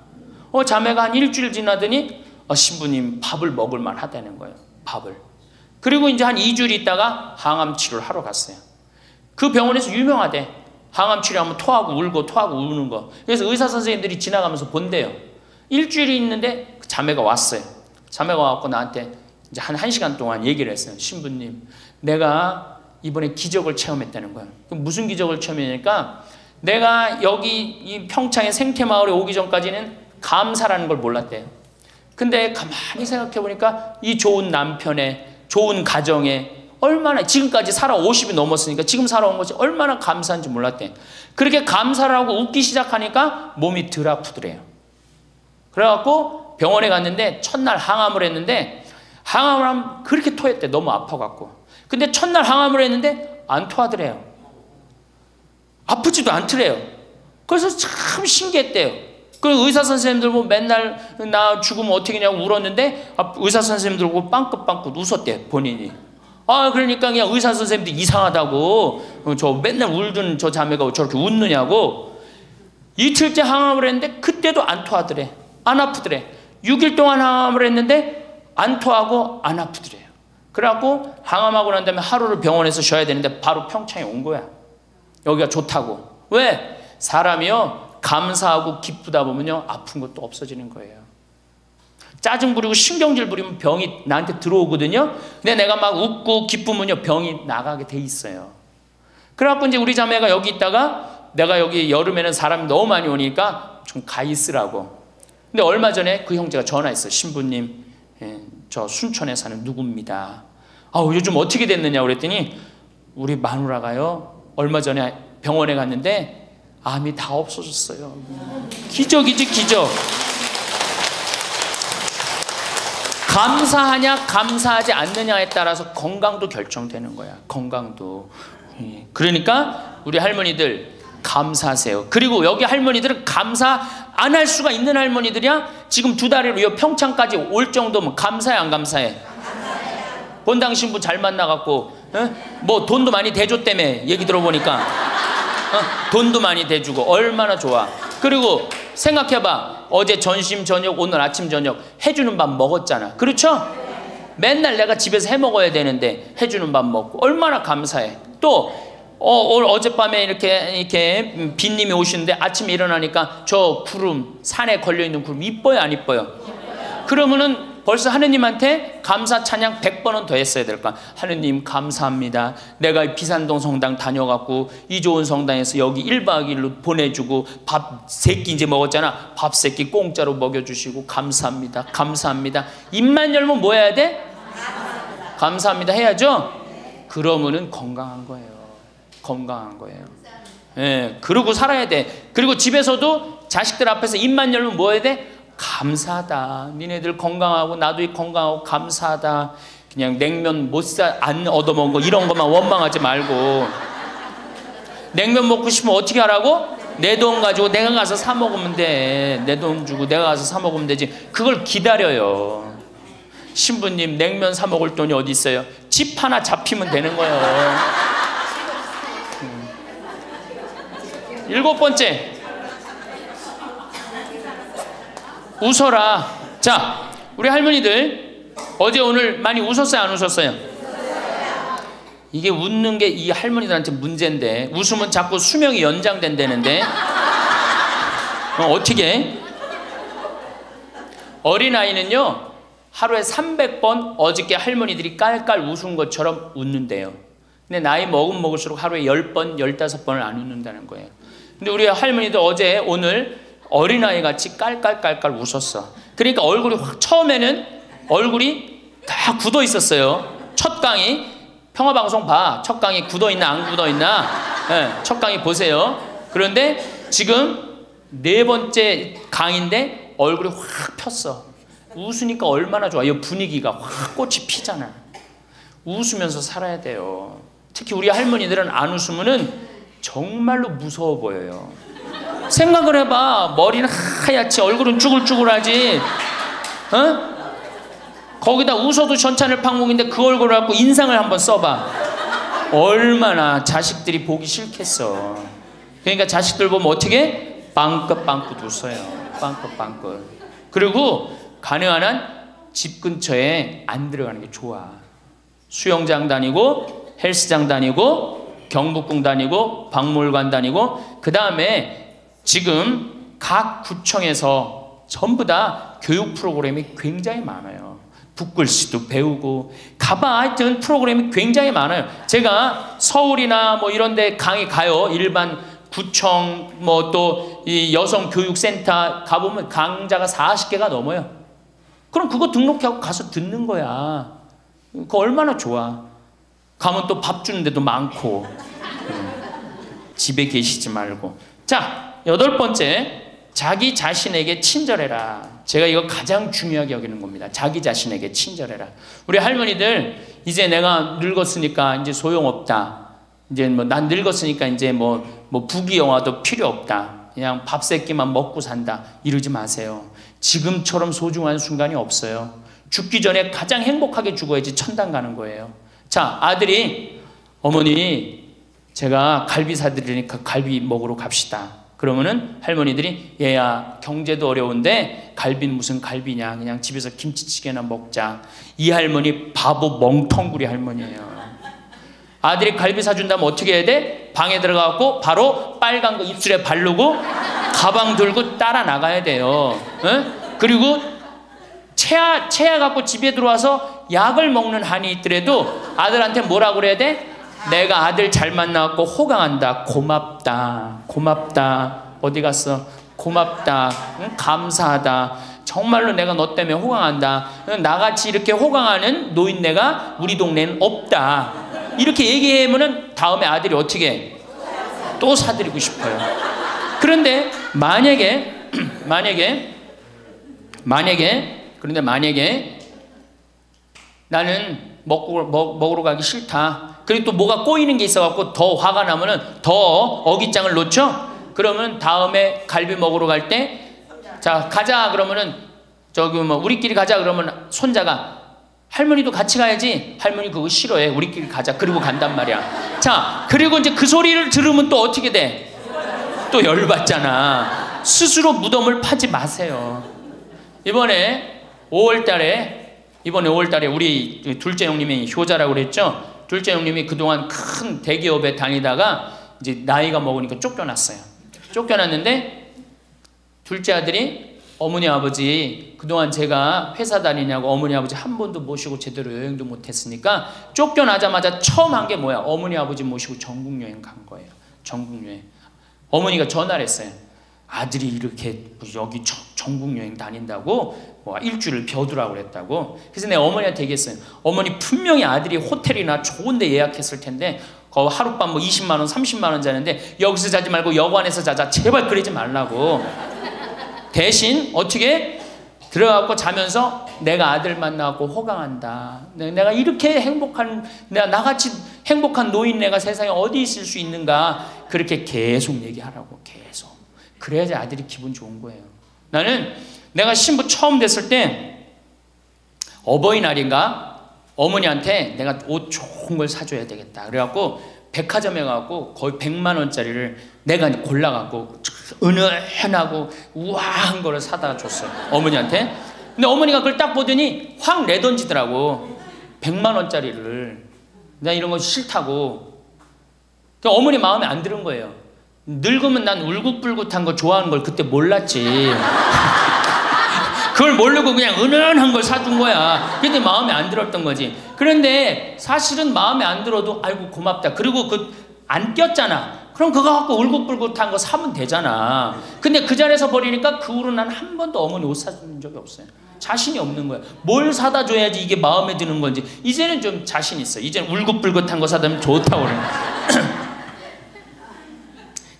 자매가 한 일주일 지나더니 신부님 밥을 먹을 만하다는 거예요. 밥을. 그리고 이제 한 2주일 있다가 항암 치료를 하러 갔어요. 그 병원에서 유명하대. 항암 치료하면 토하고 울고 토하고 우는 거. 그래서 의사 선생님들이 지나가면서 본대요. 일주일이 있는데 자매가 왔어요. 자매가 와서 나한테 이제 한 1시간 동안 얘기를 했어요. 신부님, 내가 이번에 기적을 체험했다는 거예요. 그럼 무슨 기적을 체험했냐니까, 내가 여기 이 평창의 생태마을에 오기 전까지는 감사라는 걸 몰랐대요. 근데 가만히 생각해 보니까 이 좋은 남편의 좋은 가정에 얼마나, 지금까지 살아 50이 넘었으니까 지금 살아온 것이 얼마나 감사한지 몰랐대. 그렇게 감사를 하고 웃기 시작하니까 몸이 덜 아프더래요. 그래갖고 병원에 갔는데 첫날 항암을 했는데, 항암을 하면 그렇게 토했대. 너무 아파갖고. 근데 첫날 항암을 했는데 안 토하더래요. 아프지도 않더래요. 그래서 참 신기했대요. 그 의사 선생님들 보고 맨날 나 죽으면 어떻게 하냐고 울었는데 의사 선생님들 보고 빵긋빵긋 웃었대, 본인이. 그러니까 그냥 의사 선생님들 이상하다고, 저 맨날 울던 저 자매가 저렇게 웃느냐고. 이틀째 항암을 했는데 그때도 안 토하더래. 안 아프더래. 6일 동안 항암을 했는데 안 토하고 안 아프더래요. 그래갖고 항암하고 난 다음에 하루를 병원에서 쉬어야 되는데 바로 평창에 온 거야. 여기가 좋다고. 왜? 사람이요, 감사하고 기쁘다 보면요 아픈 것도 없어지는 거예요. 짜증 부리고 신경질 부리면 병이 나한테 들어오거든요. 근데 내가 막 웃고 기쁘면요 병이 나가게 돼 있어요. 그래갖고 이제 우리 자매가 여기 있다가, 내가 여기 여름에는 사람이 너무 많이 오니까 좀 가 있으라고. 근데 얼마 전에 그 형제가 전화했어요. 신부님, 저 순천에 사는 누구입니다. 요즘 어떻게 됐느냐 그랬더니, 우리 마누라가요 얼마 전에 병원에 갔는데 암이 다 없어졌어요. 기적이지, 기적. 감사하냐 감사하지 않느냐에 따라서 건강도 결정되는 거야. 건강도. 그러니까 우리 할머니들 감사하세요. 그리고 여기 할머니들은 감사 안 할 수가 있는 할머니들이야. 지금 2달이로 이 평창까지 올 정도면 감사해 안 감사해? 본당 신부 잘 만나갖고 뭐 돈도 많이 대줬다며, 얘기 들어보니까. 돈도 많이 대주고 얼마나 좋아. 그리고 생각해봐. 어제 점심 저녁, 오늘 아침 저녁 해주는 밥 먹었잖아. 그렇죠? 맨날 내가 집에서 해 먹어야 되는데 해주는 밥 먹고 얼마나 감사해. 또 어젯밤에 이렇게 빈님이 오시는데 아침에 일어나니까 저 구름, 산에 걸려있는 구름 이뻐요 안 이뻐요? 그러면은 벌써 하느님한테 감사 찬양 100번은 더 했어야 될 거야. 하느님 감사합니다. 내가 비산동 성당 다녀갖고 이 좋은 성당에서 여기 1박 2일로 보내주고 밥 3끼 이제 먹었잖아. 밥 3끼 공짜로 먹여주시고 감사합니다. 감사합니다. 입만 열면 뭐 해야 돼? 감사합니다 해야죠. 그러면은 건강한 거예요. 건강한 거예요. 예, 그러고 살아야 돼. 그리고 집에서도 자식들 앞에서 입만 열면 뭐 해야 돼? 감사하다. 니네들 건강하고 나도 건강하고 감사하다. 그냥 냉면 안 얻어먹은 거 이런 것만 원망하지 말고. 냉면 먹고 싶으면 어떻게 하라고? 내 돈 가지고 내가 가서 사 먹으면 돼. 내 돈 주고 내가 가서 사 먹으면 되지. 그걸 기다려요. 신부님 냉면 사 먹을 돈이 어디 있어요? 집 하나 잡히면 되는 거예요. 7번째, 웃어라. 자, 우리 할머니들 어제 오늘 많이 웃었어요, 안 웃었어요? 이게 웃는 게 이 할머니들한테 문제인데, 웃으면 자꾸 수명이 연장된다는데 어떻게? 어린아이는요 하루에 300번 어저께 할머니들이 깔깔 웃은 것처럼 웃는데요. 근데 나이 먹을수록 하루에 10번, 15번을 안 웃는다는 거예요. 근데 우리 할머니들 어제 오늘 어린아이 같이 깔깔깔깔 웃었어. 그러니까 얼굴이 처음에는 얼굴이 다 굳어 있었어요. 첫 강의 평화방송 봐. 첫 강의 굳어 있나 안 굳어 있나? 네, 첫 강의 보세요. 그런데 지금 4번째 강의인데 얼굴이 확 폈어. 웃으니까 얼마나 좋아. 이 분위기가 확 꽃이 피잖아. 웃으면서 살아야 돼요. 특히 우리 할머니들은 안 웃으면은 정말로 무서워 보여요. 생각을 해봐. 머리는 하얗지 얼굴은 쭈글쭈글하지. 어? 거기다 웃어도 전찬을 방목인데 그 얼굴을 갖고 인상을 한번 써봐. 얼마나 자식들이 보기 싫겠어. 그러니까 자식들 보면 어떻게? 빵긋빵긋 웃어요. 빵긋빵긋. 그리고 가능한 한 집 근처에 안 들어가는 게 좋아. 수영장 다니고 헬스장 다니고 경복궁 다니고 박물관 다니고, 그 다음에 지금 각 구청에서 전부 다 교육 프로그램이 굉장히 많아요. 붓글씨도 배우고 가봐. 하여튼 프로그램이 굉장히 많아요. 제가 서울이나 뭐 이런 데 강의 가요. 일반 구청 뭐 또 이 여성교육센터 가보면 강좌가 40개가 넘어요. 그럼 그거 등록하고 가서 듣는 거야. 그거 얼마나 좋아. 가면 또 밥 주는 데도 많고. 집에 계시지 말고. 자, 8번째, 자기 자신에게 친절해라. 제가 이거 가장 중요하게 여기는 겁니다. 자기 자신에게 친절해라. 우리 할머니들 이제 내가 늙었으니까 이제 소용없다. 이제 뭐 난 늙었으니까 이제 뭐 부귀영화도 필요 없다. 그냥 밥 세 끼만 먹고 산다. 이러지 마세요. 지금처럼 소중한 순간이 없어요. 죽기 전에 가장 행복하게 죽어야지 천당 가는 거예요. 자, 아들이 어머니 제가 갈비 사드리니까 갈비 먹으러 갑시다. 그러면은 할머니들이 얘야 경제도 어려운데 갈비는 무슨 갈비냐, 그냥 집에서 김치찌개나 먹자. 이 할머니 바보 멍텅구리 할머니예요. 아들이 갈비 사준다면 어떻게 해야 돼? 방에 들어가고 바로 빨간 거 입술에 바르고 가방 들고 따라 나가야 돼요. 에? 그리고 체하 갖고 집에 들어와서 약을 먹는 한이 있더라도 아들한테 뭐라고 그래야 돼? 내가 아들 잘 만나갖고 호강한다. 고맙다. 고맙다. 어디 갔어? 고맙다. 응? 감사하다. 정말로 내가 너 때문에 호강한다. 나같이 이렇게 호강하는 노인네가 우리 동네는 없다. 이렇게 얘기하면은 다음에 아들이 어떻게 해? 또 사드리고 싶어요. 그런데 만약에 나는 먹으러 가기 싫다. 그리고 또 뭐가 꼬이는 게 있어갖고 더 화가 나면은 더 어깃장을 놓죠? 그러면 다음에 갈비 먹으러 갈 때, 자, 가자. 그러면은, 우리끼리 가자. 그러면 손자가, 할머니도 같이 가야지. 할머니 그거 싫어해. 우리끼리 가자. 그리고 간단 말이야. 자, 그리고 이제 그 소리를 들으면 또 어떻게 돼? 또 열받잖아. 스스로 무덤을 파지 마세요. 이번에 5월달에 우리 둘째 형님이 효자라고 그랬죠? 둘째 형님이 그동안 큰 대기업에 다니다가 이제 나이가 먹으니까 쫓겨났어요. 쫓겨났는데 둘째 아들이 어머니 아버지 그동안 제가 회사 다니냐고 어머니 아버지 한 번도 모시고 제대로 여행도 못했으니까 쫓겨나자마자 처음 한 게 뭐야? 어머니 아버지 모시고 전국 여행 간 거예요. 전국 여행. 어머니가 전화를 했어요. 아들이 이렇게 여기 전국 여행 다닌다고 뭐 일주일을 벼두라고 그랬다고. 그래서 내가 어머니한테 얘기했어요. 어머니 분명히 아들이 호텔이나 좋은 데 예약했을 텐데 하룻밤 뭐 20만 원 30만 원 자는데 여기서 자지 말고 여관에서 자자. 제발 그러지 말라고. 대신 어떻게 들어가고 자면서 내가 아들 만나고 호강한다. 내가 이렇게 행복한, 내가 나같이 행복한 노인네가 세상에 어디 있을 수 있는가. 그렇게 계속 얘기하라고. 계속. 그래야지 아들이 기분 좋은 거예요. 나는 내가 신부 처음 됐을 때 어버이날인가 어머니한테 내가 옷 좋은 걸 사줘야 되겠다. 그래갖고 백화점에 가고 거의 100만 원짜리를 내가 골라갖고 은은하고 우아한 거를 사다 줬어요. 어머니한테. 근데 어머니가 그걸 딱 보더니 확 내던지더라고. 100만 원짜리를. 나 이런 거 싫다고. 그러니까 어머니 마음에 안 드는 거예요. 늙으면 난 울긋불긋한 거 좋아하는 걸 그때 몰랐지. 그걸 모르고 그냥 은은한 걸 사준 거야. 근데 마음에 안 들었던 거지. 그런데 사실은 마음에 안 들어도 아이고 고맙다. 그리고 안 꼈잖아. 그럼 그거 갖고 울긋불긋한 거 사면 되잖아. 근데 그 자리에서 버리니까 그 후로 난 한 번도 어머니 옷 사준 적이 없어요. 자신이 없는 거야. 뭘 사다 줘야지 이게 마음에 드는 건지. 이제는 좀 자신 있어. 이제는 울긋불긋한 거 사다 주면 좋다고 그래.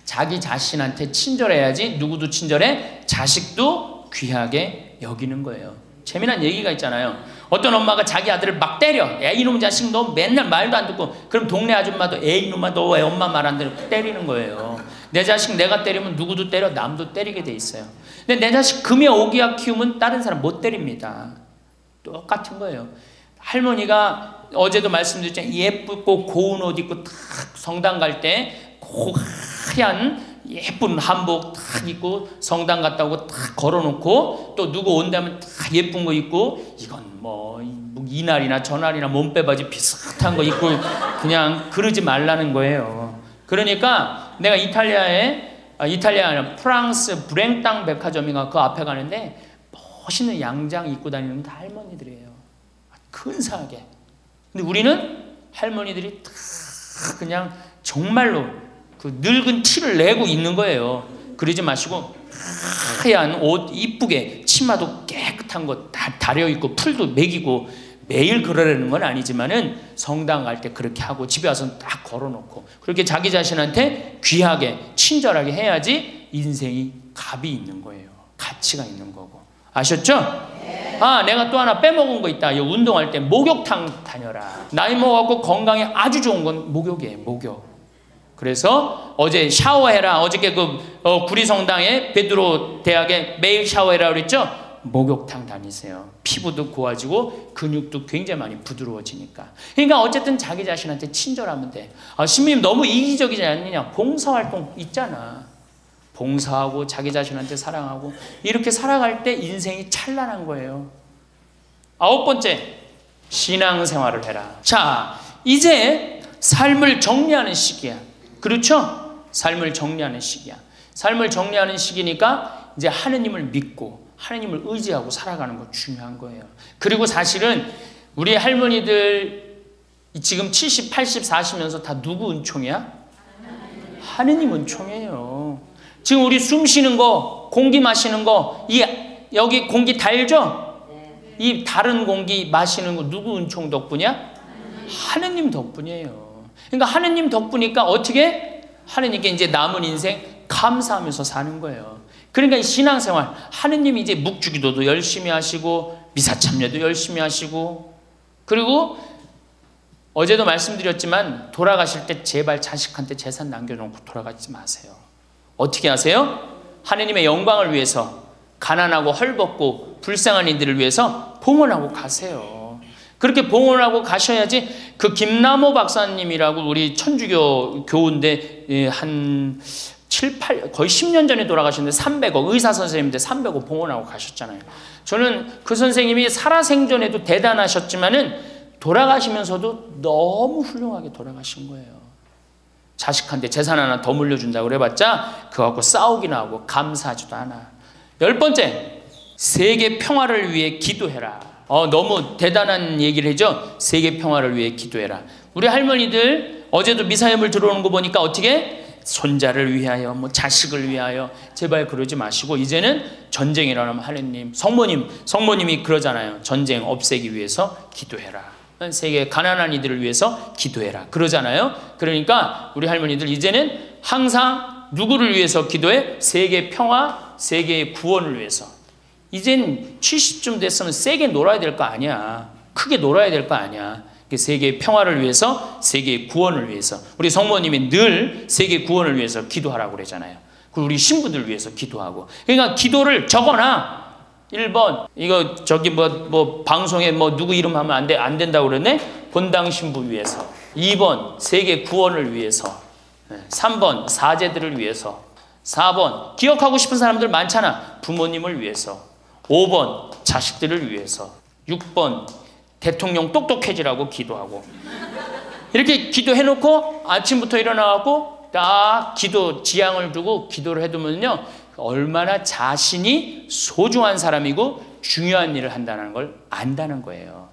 자기 자신한테 친절해야지 누구도 친절해? 자식도 귀하게 여기는 거예요. 재미난 얘기가 있잖아요. 어떤 엄마가 자기 아들을 막 때려. 야 이놈 자식 너 맨날 말도 안 듣고. 그럼 동네 아줌마도 에이 이놈아 너 왜 엄마 말 안 들어? 때리는 거예요. 내 자식 내가 때리면 누구도 때려. 남도 때리게 돼 있어요. 근데 내 자식 금에 오기야 키우면 다른 사람 못 때립니다. 똑같은 거예요. 할머니가 어제도 말씀드렸잖아요. 예쁘고 고운 옷 입고 탁 성당 갈 때 하얀 예쁜 한복 탁 입고 성당 갔다 오고 탁 걸어놓고 또 누구 온다면 탁 예쁜 거 입고 이건 뭐 이날이나 저날이나 몸빼바지 비슷한 거 입고 그냥 그러지 말라는 거예요. 그러니까 내가 이탈리아 아니라 프랑스 브랭땅 백화점인가 그 앞에 가는데 멋있는 양장 입고 다니는 다 할머니들이에요. 근사하게. 근데 우리는 할머니들이 다 그냥 정말로 그 늙은 티를 내고 있는 거예요. 그러지 마시고 하얀 옷 이쁘게 치마도 깨끗한 거 다 다려입고 풀도 먹이고 매일 그러려는 건 아니지만은 성당 갈 때 그렇게 하고 집에 와서 딱 걸어놓고 그렇게 자기 자신한테 귀하게 친절하게 해야지 인생이 값이 있는 거예요. 가치가 있는 거고. 아셨죠? 아, 내가 또 하나 빼먹은 거 있다. 운동할 때 목욕탕 다녀라. 나이 먹어갖고 건강에 아주 좋은 건 목욕이에요. 목욕. 그래서 어제 샤워해라. 어저께 구리성당에 베드로 대학에 매일 샤워해라 그랬죠? 목욕탕 다니세요. 피부도 고와지고 근육도 굉장히 많이 부드러워지니까. 그러니까 어쨌든 자기 자신한테 친절하면 돼. 아, 신부님 너무 이기적이지 않느냐? 봉사활동 있잖아. 봉사하고 자기 자신한테 사랑하고 이렇게 살아갈 때 인생이 찬란한 거예요. 9번째, 신앙생활을 해라. 자, 이제 삶을 정리하는 시기야. 그렇죠? 삶을 정리하는 시기야. 삶을 정리하는 시기니까 이제 하느님을 믿고 하느님을 의지하고 살아가는 거 중요한 거예요. 그리고 사실은 우리 할머니들 지금 70, 80, 40면서 다 누구 은총이야? 하느님 은총이에요. 지금 우리 숨 쉬는 거, 공기 마시는 거, 여기 공기 달죠? 이 다른 공기 마시는 거 누구 은총 덕분이야? 하느님 덕분이에요. 그러니까 하느님 덕분이니까 어떻게? 하느님께 이제 남은 인생 감사하면서 사는 거예요. 그러니까 이 신앙생활, 하느님이 이제 묵주기도도 열심히 하시고 미사참여도 열심히 하시고 그리고 어제도 말씀드렸지만 돌아가실 때 제발 자식한테 재산 남겨놓고 돌아가지 마세요. 어떻게 하세요? 하느님의 영광을 위해서 가난하고 헐벗고 불쌍한 이들을 위해서 봉헌하고 가세요. 그렇게 봉헌하고 가셔야지. 그 김남호 박사님이라고 우리 천주교 교우인데 한 7, 8, 거의 10년 전에 돌아가셨는데 300억, 의사 선생님인데 300억 봉헌하고 가셨잖아요. 저는 그 선생님이 살아생전에도 대단하셨지만은 돌아가시면서도 너무 훌륭하게 돌아가신 거예요. 자식한테 재산 하나 더 물려준다고 그래봤자 그거 갖고 싸우기나 하고 감사하지도 않아. 10번째, 세계 평화를 위해 기도해라. 너무 대단한 얘기를 해죠. 세계 평화를 위해 기도해라. 우리 할머니들 어제도 미사여물 들어오는 거 보니까 어떻게? 손자를 위하여, 뭐 자식을 위하여. 제발 그러지 마시고 이제는 전쟁이라 하면 하느님, 성모님이 그러잖아요. 전쟁 없애기 위해서 기도해라. 세계 가난한 이들을 위해서 기도해라. 그러잖아요. 그러니까 우리 할머니들 이제는 항상 누구를 위해서 기도해? 세계 평화, 세계의 구원을 위해서. 이젠 70쯤 됐으면 세게 놀아야 될 거 아니야. 크게 놀아야 될 거 아니야. 세계의 평화를 위해서, 세계의 구원을 위해서. 우리 성모님이 늘 세계 구원을 위해서 기도하라고 그러잖아요. 그리고 우리 신부들 위해서 기도하고. 그러니까 기도를 적어놔. 1번 이거 저기 뭐 방송에 뭐 누구 이름 하면 안 된다고 그러네. 본당 신부 위해서. 2번 세계 구원을 위해서. 3번 사제들을 위해서. 4번 기억하고 싶은 사람들 많잖아. 부모님을 위해서. 5번 자식들을 위해서. 6번 대통령 똑똑해지라고 기도하고. 이렇게 기도해놓고 아침부터 일어나고 딱 기도 지향을 두고 기도를 해두면요, 얼마나 자신이 소중한 사람이고 중요한 일을 한다는 걸 안다는 거예요.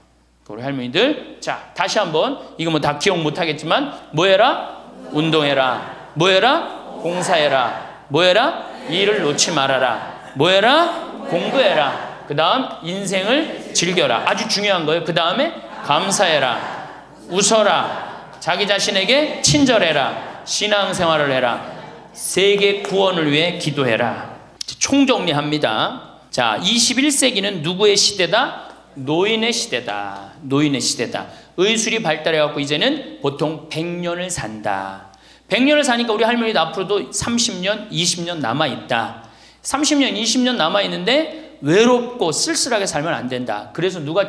우리 할머니들, 자 다시 한번, 이거 뭐 다 기억 못하겠지만, 뭐 해라? 운동해라. 뭐 해라? 공사해라. 뭐 해라? 일을 놓지 말아라. 뭐 해라? 공부해라. 그 다음 인생을 즐겨라. 아주 중요한 거예요. 그 다음에 감사해라. 웃어라. 자기 자신에게 친절해라. 신앙생활을 해라. 세계 구원을 위해 기도해라. 총정리합니다. 자, 21세기는 누구의 시대다? 노인의 시대다. 노인의 시대다. 의술이 발달해갖고 이제는 보통 100년을 산다. 100년을 사니까 우리 할머니도 앞으로도 30년, 20년 남아있다. 30년, 20년 남아있는데 외롭고 쓸쓸하게 살면 안 된다. 그래서 누가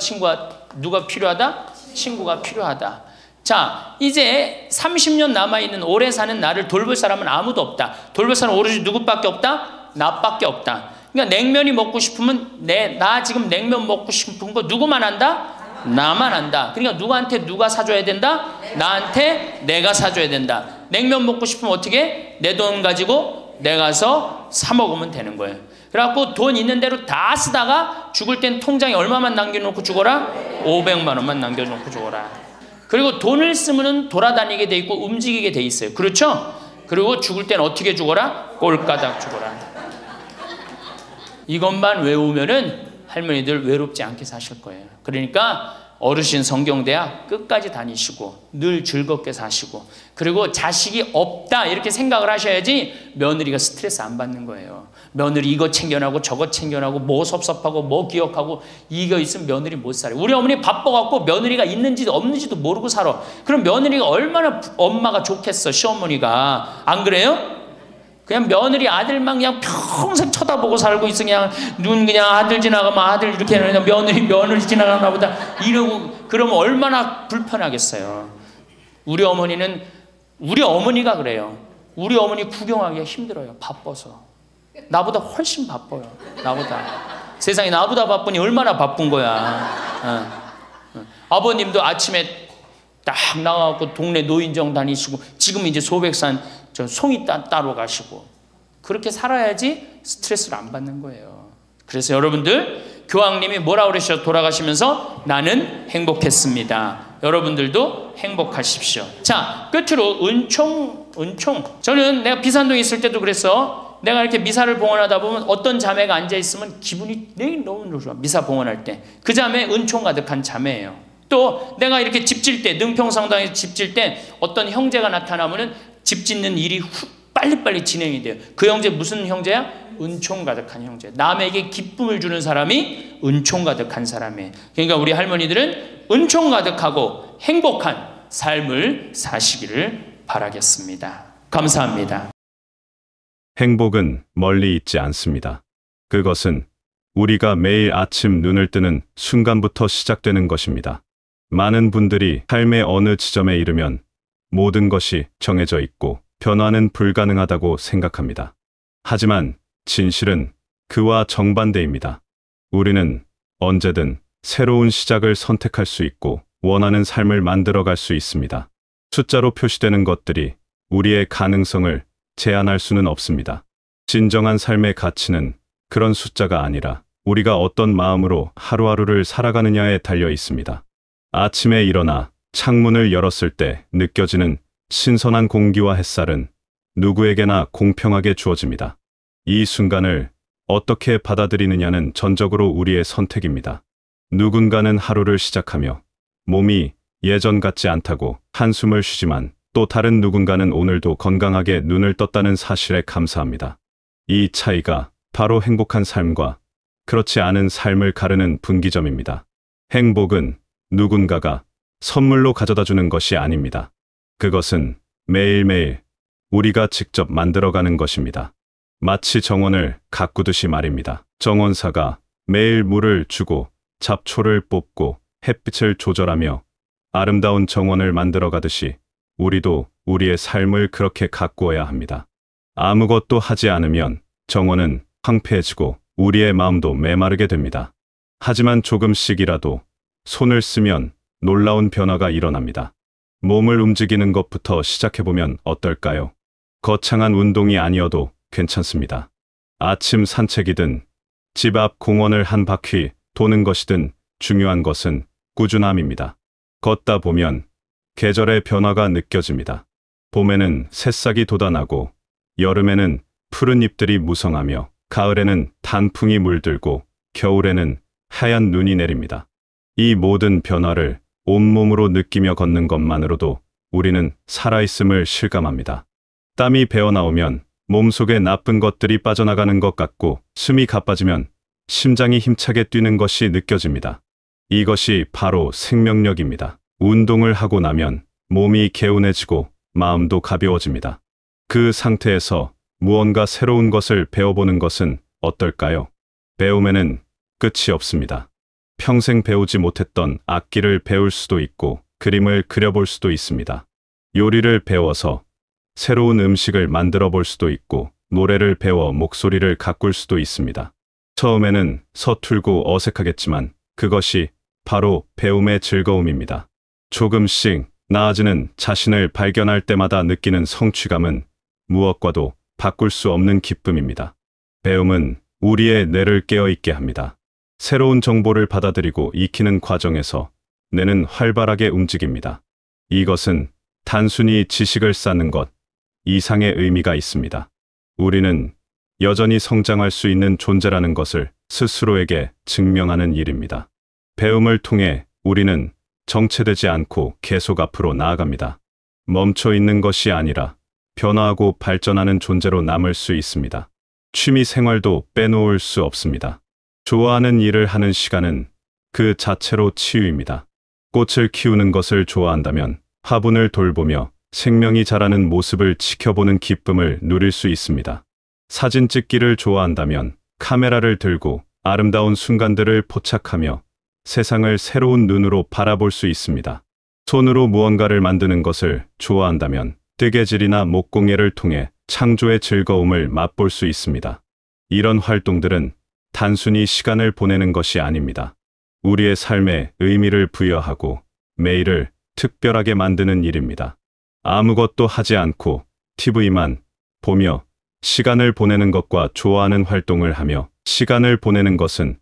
필요하다? 친구가 필요하다. 자, 이제 30년 남아있는 오래 사는 나를 돌볼 사람은 아무도 없다. 돌볼 사람은 오로지 누구밖에 없다? 나밖에 없다. 그러니까 냉면이 먹고 싶으면 나 지금 냉면 먹고 싶은 거 누구만 한다? 나만 한다. 그러니까 누구한테 누가 사줘야 된다? 나한테 내가 사줘야 된다. 냉면 먹고 싶으면 어떻게? 내 돈 가지고 내가 가서 사 먹으면 되는 거예요. 그래갖고 돈 있는 대로 다 쓰다가 죽을 땐 통장에 얼마만 남겨놓고 죽어라? 500만 원만 남겨놓고 죽어라. 그리고 돈을 쓰면 돌아다니게 돼 있고 움직이게 돼 있어요. 그렇죠? 그리고 죽을 땐 어떻게 죽어라? 꼴까닥 죽어라. 이것만 외우면은 할머니들 외롭지 않게 사실 거예요. 그러니까 어르신 성경대학 끝까지 다니시고 늘 즐겁게 사시고, 그리고 자식이 없다 이렇게 생각을 하셔야지 며느리가 스트레스 안 받는 거예요. 며느리 이거 챙겨나고 저거 챙겨나고 뭐 섭섭하고 뭐 기억하고 이거 있으면 며느리 못 살아요. 우리 어머니 바빠갖고 며느리가 있는지도 없는지도 모르고 살아. 그럼 며느리가 얼마나 엄마가 좋겠어, 시어머니가. 안 그래요? 그냥 며느리 아들만 그냥 평생 쳐다보고 살고 있어. 그냥 눈 그냥 아들 지나가면 아들 이렇게 하는, 며느리 지나가나 보다 이러고. 그러면 얼마나 불편하겠어요. 우리 어머니가 그래요. 우리 어머니 구경하기가 힘들어요. 바빠서. 나보다 훨씬 바빠요. 나보다. 세상에 나보다 바쁘니 얼마나 바쁜 거야. 아버님도 아침에 딱 나가고 동네 노인정 다니시고, 지금 이제 소백산 저 송이 따러 가시고, 그렇게 살아야지 스트레스를 안 받는 거예요. 그래서 여러분들, 교황님이 뭐라 그러셔? 돌아가시면서 나는 행복했습니다. 여러분들도 행복하십시오. 자, 끝으로 은총. 저는 내가 비산동에 있을 때도 그랬어. 내가 이렇게 미사를 봉헌하다 보면 어떤 자매가 앉아있으면 기분이 너무 좋아. 미사 봉헌할 때. 그 자매 은총 가득한 자매예요. 또 내가 이렇게 집 질 때, 능평성당에서 집 질 때 어떤 형제가 나타나면은 집 짓는 일이 빨리빨리 진행이 돼요. 그 형제 무슨 형제야? 은총 가득한 형제. 남에게 기쁨을 주는 사람이 은총 가득한 사람이에요. 그러니까 우리 할머니들은 은총 가득하고 행복한 삶을 사시기를 바라겠습니다. 감사합니다. 행복은 멀리 있지 않습니다. 그것은 우리가 매일 아침 눈을 뜨는 순간부터 시작되는 것입니다. 많은 분들이 삶의 어느 지점에 이르면 모든 것이 정해져 있고 변화는 불가능하다고 생각합니다. 하지만 진실은 그와 정반대입니다. 우리는 언제든 새로운 시작을 선택할 수 있고 원하는 삶을 만들어갈 수 있습니다. 숫자로 표시되는 것들이 우리의 가능성을 제한할 수는 없습니다. 진정한 삶의 가치는 그런 숫자가 아니라 우리가 어떤 마음으로 하루하루를 살아가느냐에 달려 있습니다. 아침에 일어나 창문을 열었을 때 느껴지는 신선한 공기와 햇살은 누구에게나 공평하게 주어집니다. 이 순간을 어떻게 받아들이느냐는 전적으로 우리의 선택입니다. 누군가는 하루를 시작하며 몸이 예전 같지 않다고 한숨을 쉬지만 또 다른 누군가는 오늘도 건강하게 눈을 떴다는 사실에 감사합니다. 이 차이가 바로 행복한 삶과 그렇지 않은 삶을 가르는 분기점입니다. 행복은 누군가가 선물로 가져다 주는 것이 아닙니다. 그것은 매일매일 우리가 직접 만들어가는 것입니다. 마치 정원을 가꾸듯이 말입니다. 정원사가 매일 물을 주고 잡초를 뽑고 햇빛을 조절하며 아름다운 정원을 만들어가듯이 우리도 우리의 삶을 그렇게 가꾸어야 합니다. 아무것도 하지 않으면 정원은 황폐해지고 우리의 마음도 메마르게 됩니다. 하지만 조금씩이라도 손을 쓰면 놀라운 변화가 일어납니다. 몸을 움직이는 것부터 시작해보면 어떨까요? 거창한 운동이 아니어도 괜찮습니다. 아침 산책이든 집 앞 공원을 한 바퀴 도는 것이든 중요한 것은 꾸준함입니다. 걷다 보면 계절의 변화가 느껴집니다. 봄에는 새싹이 돋아나고 여름에는 푸른 잎들이 무성하며 가을에는 단풍이 물들고 겨울에는 하얀 눈이 내립니다. 이 모든 변화를 온몸으로 느끼며 걷는 것만으로도 우리는 살아있음을 실감합니다. 땀이 배어나오면 몸속에 나쁜 것들이 빠져나가는 것 같고 숨이 가빠지면 심장이 힘차게 뛰는 것이 느껴집니다. 이것이 바로 생명력입니다. 운동을 하고 나면 몸이 개운해지고 마음도 가벼워집니다. 그 상태에서 무언가 새로운 것을 배워보는 것은 어떨까요? 배움에는 끝이 없습니다. 평생 배우지 못했던 악기를 배울 수도 있고 그림을 그려볼 수도 있습니다. 요리를 배워서 새로운 음식을 만들어 볼 수도 있고 노래를 배워 목소리를 가꿀 수도 있습니다. 처음에는 서툴고 어색하겠지만 그것이 바로 배움의 즐거움입니다. 조금씩 나아지는 자신을 발견할 때마다 느끼는 성취감은 무엇과도 바꿀 수 없는 기쁨입니다. 배움은 우리의 뇌를 깨어있게 합니다. 새로운 정보를 받아들이고 익히는 과정에서 뇌는 활발하게 움직입니다. 이것은 단순히 지식을 쌓는 것 이상의 의미가 있습니다. 우리는 여전히 성장할 수 있는 존재라는 것을 스스로에게 증명하는 일입니다. 배움을 통해 우리는 정체되지 않고 계속 앞으로 나아갑니다. 멈춰 있는 것이 아니라 변화하고 발전하는 존재로 남을 수 있습니다. 취미 생활도 빼놓을 수 없습니다. 좋아하는 일을 하는 시간은 그 자체로 치유입니다. 꽃을 키우는 것을 좋아한다면 화분을 돌보며 생명이 자라는 모습을 지켜보는 기쁨을 누릴 수 있습니다. 사진 찍기를 좋아한다면 카메라를 들고 아름다운 순간들을 포착하며 세상을 새로운 눈으로 바라볼 수 있습니다. 손으로 무언가를 만드는 것을 좋아한다면 뜨개질이나 목공예를 통해 창조의 즐거움을 맛볼 수 있습니다. 이런 활동들은 단순히 시간을 보내는 것이 아닙니다. 우리의 삶에 의미를 부여하고 매일을 특별하게 만드는 일입니다. 아무것도 하지 않고 TV만 보며 시간을 보내는 것과 좋아하는 활동을 하며 시간을 보내는 것은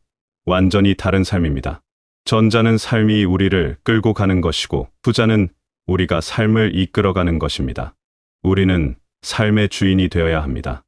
완전히 다른 삶입니다. 전자는 삶이 우리를 끌고 가는 것이고 후자는 우리가 삶을 이끌어가는 것입니다. 우리는 삶의 주인이 되어야 합니다.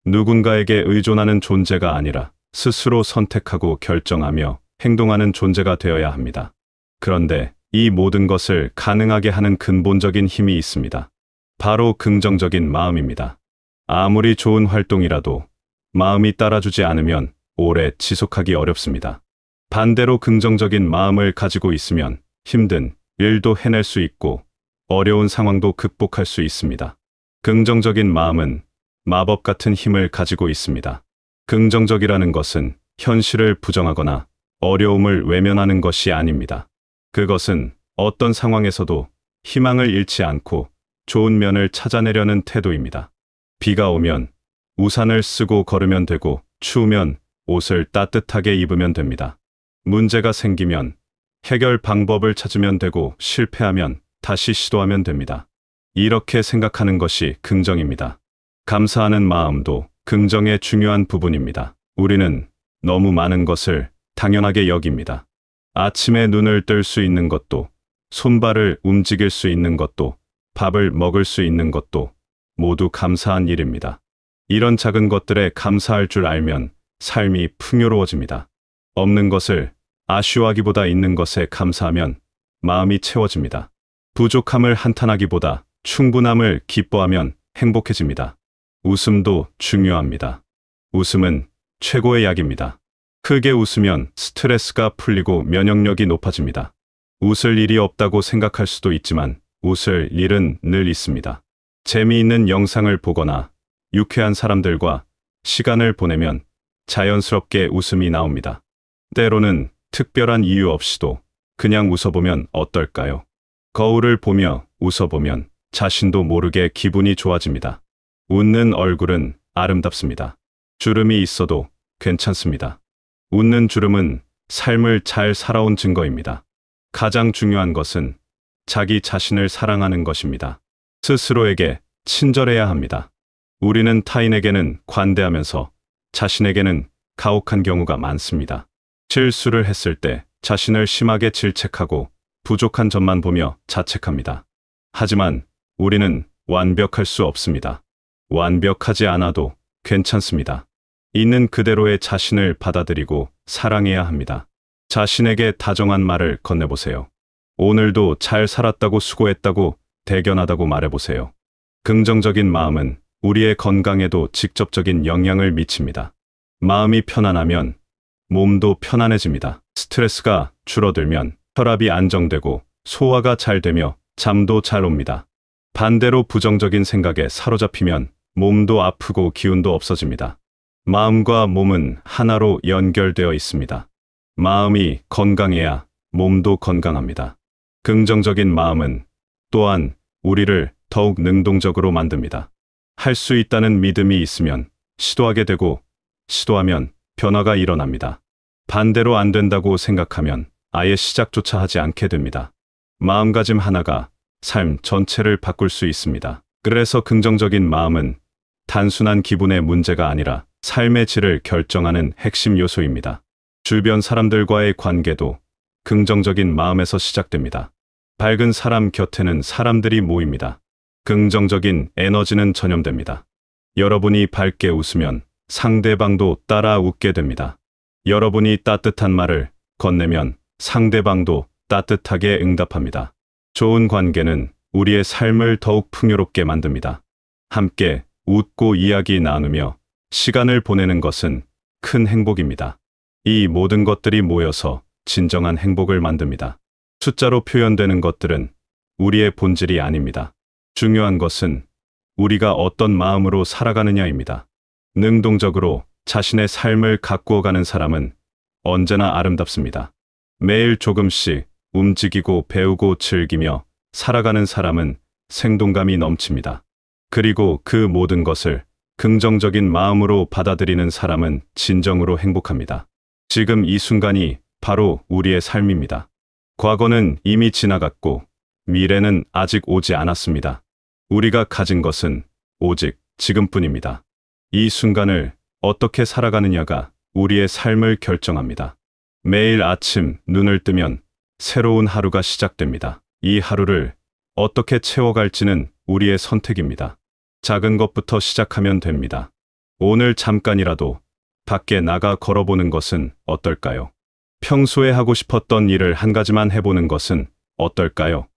누군가에게 의존하는 존재가 아니라 스스로 선택하고 결정하며 행동하는 존재가 되어야 합니다. 그런데 이 모든 것을 가능하게 하는 근본적인 힘이 있습니다. 바로 긍정적인 마음입니다. 아무리 좋은 활동이라도 마음이 따라주지 않으면 오래 지속하기 어렵습니다. 반대로 긍정적인 마음을 가지고 있으면 힘든 일도 해낼 수 있고 어려운 상황도 극복할 수 있습니다. 긍정적인 마음은 마법 같은 힘을 가지고 있습니다. 긍정적이라는 것은 현실을 부정하거나 어려움을 외면하는 것이 아닙니다. 그것은 어떤 상황에서도 희망을 잃지 않고 좋은 면을 찾아내려는 태도입니다. 비가 오면 우산을 쓰고 걸으면 되고 추우면 옷을 따뜻하게 입으면 됩니다. 문제가 생기면 해결 방법을 찾으면 되고 실패하면 다시 시도하면 됩니다. 이렇게 생각하는 것이 긍정입니다. 감사하는 마음도 긍정의 중요한 부분입니다. 우리는 너무 많은 것을 당연하게 여깁니다. 아침에 눈을 뜰 수 있는 것도, 손발을 움직일 수 있는 것도, 밥을 먹을 수 있는 것도 모두 감사한 일입니다. 이런 작은 것들에 감사할 줄 알면 삶이 풍요로워집니다. 없는 것을 아쉬워하기보다 있는 것에 감사하면 마음이 채워집니다. 부족함을 한탄하기보다 충분함을 기뻐하면 행복해집니다. 웃음도 중요합니다. 웃음은 최고의 약입니다. 크게 웃으면 스트레스가 풀리고 면역력이 높아집니다. 웃을 일이 없다고 생각할 수도 있지만 웃을 일은 늘 있습니다. 재미있는 영상을 보거나 유쾌한 사람들과 시간을 보내면 자연스럽게 웃음이 나옵니다. 때로는 특별한 이유 없이도 그냥 웃어보면 어떨까요? 거울을 보며 웃어보면 자신도 모르게 기분이 좋아집니다. 웃는 얼굴은 아름답습니다. 주름이 있어도 괜찮습니다. 웃는 주름은 삶을 잘 살아온 증거입니다. 가장 중요한 것은 자기 자신을 사랑하는 것입니다. 스스로에게 친절해야 합니다. 우리는 타인에게는 관대하면서 자신에게는 가혹한 경우가 많습니다. 실수를 했을 때 자신을 심하게 질책하고 부족한 점만 보며 자책합니다. 하지만 우리는 완벽할 수 없습니다. 완벽하지 않아도 괜찮습니다. 있는 그대로의 자신을 받아들이고 사랑해야 합니다. 자신에게 다정한 말을 건네보세요. 오늘도 잘 살았다고 수고했다고 대견하다고 말해보세요. 긍정적인 마음은 우리의 건강에도 직접적인 영향을 미칩니다. 마음이 편안하면 몸도 편안해집니다. 스트레스가 줄어들면 혈압이 안정되고 소화가 잘 되며 잠도 잘 옵니다. 반대로 부정적인 생각에 사로잡히면 몸도 아프고 기운도 없어집니다. 마음과 몸은 하나로 연결되어 있습니다. 마음이 건강해야 몸도 건강합니다. 긍정적인 마음은 또한 우리를 더욱 능동적으로 만듭니다. 할 수 있다는 믿음이 있으면 시도하게 되고 시도하면 변화가 일어납니다. 반대로 안 된다고 생각하면 아예 시작조차 하지 않게 됩니다. 마음가짐 하나가 삶 전체를 바꿀 수 있습니다. 그래서 긍정적인 마음은 단순한 기분의 문제가 아니라 삶의 질을 결정하는 핵심 요소입니다. 주변 사람들과의 관계도 긍정적인 마음에서 시작됩니다. 밝은 사람 곁에는 사람들이 모입니다. 긍정적인 에너지는 전염됩니다. 여러분이 밝게 웃으면 상대방도 따라 웃게 됩니다. 여러분이 따뜻한 말을 건네면 상대방도 따뜻하게 응답합니다. 좋은 관계는 우리의 삶을 더욱 풍요롭게 만듭니다. 함께 웃고 이야기 나누며 시간을 보내는 것은 큰 행복입니다. 이 모든 것들이 모여서 진정한 행복을 만듭니다. 숫자로 표현되는 것들은 우리의 본질이 아닙니다. 중요한 것은 우리가 어떤 마음으로 살아가느냐입니다. 능동적으로 자신의 삶을 가꾸어가는 사람은 언제나 아름답습니다. 매일 조금씩 움직이고 배우고 즐기며 살아가는 사람은 생동감이 넘칩니다. 그리고 그 모든 것을 긍정적인 마음으로 받아들이는 사람은 진정으로 행복합니다. 지금 이 순간이 바로 우리의 삶입니다. 과거는 이미 지나갔고 미래는 아직 오지 않았습니다. 우리가 가진 것은 오직 지금뿐입니다. 이 순간을 어떻게 살아가느냐가 우리의 삶을 결정합니다. 매일 아침 눈을 뜨면 새로운 하루가 시작됩니다. 이 하루를 어떻게 채워갈지는 우리의 선택입니다. 작은 것부터 시작하면 됩니다. 오늘 잠깐이라도 밖에 나가 걸어보는 것은 어떨까요? 평소에 하고 싶었던 일을 한 가지만 해보는 것은 어떨까요?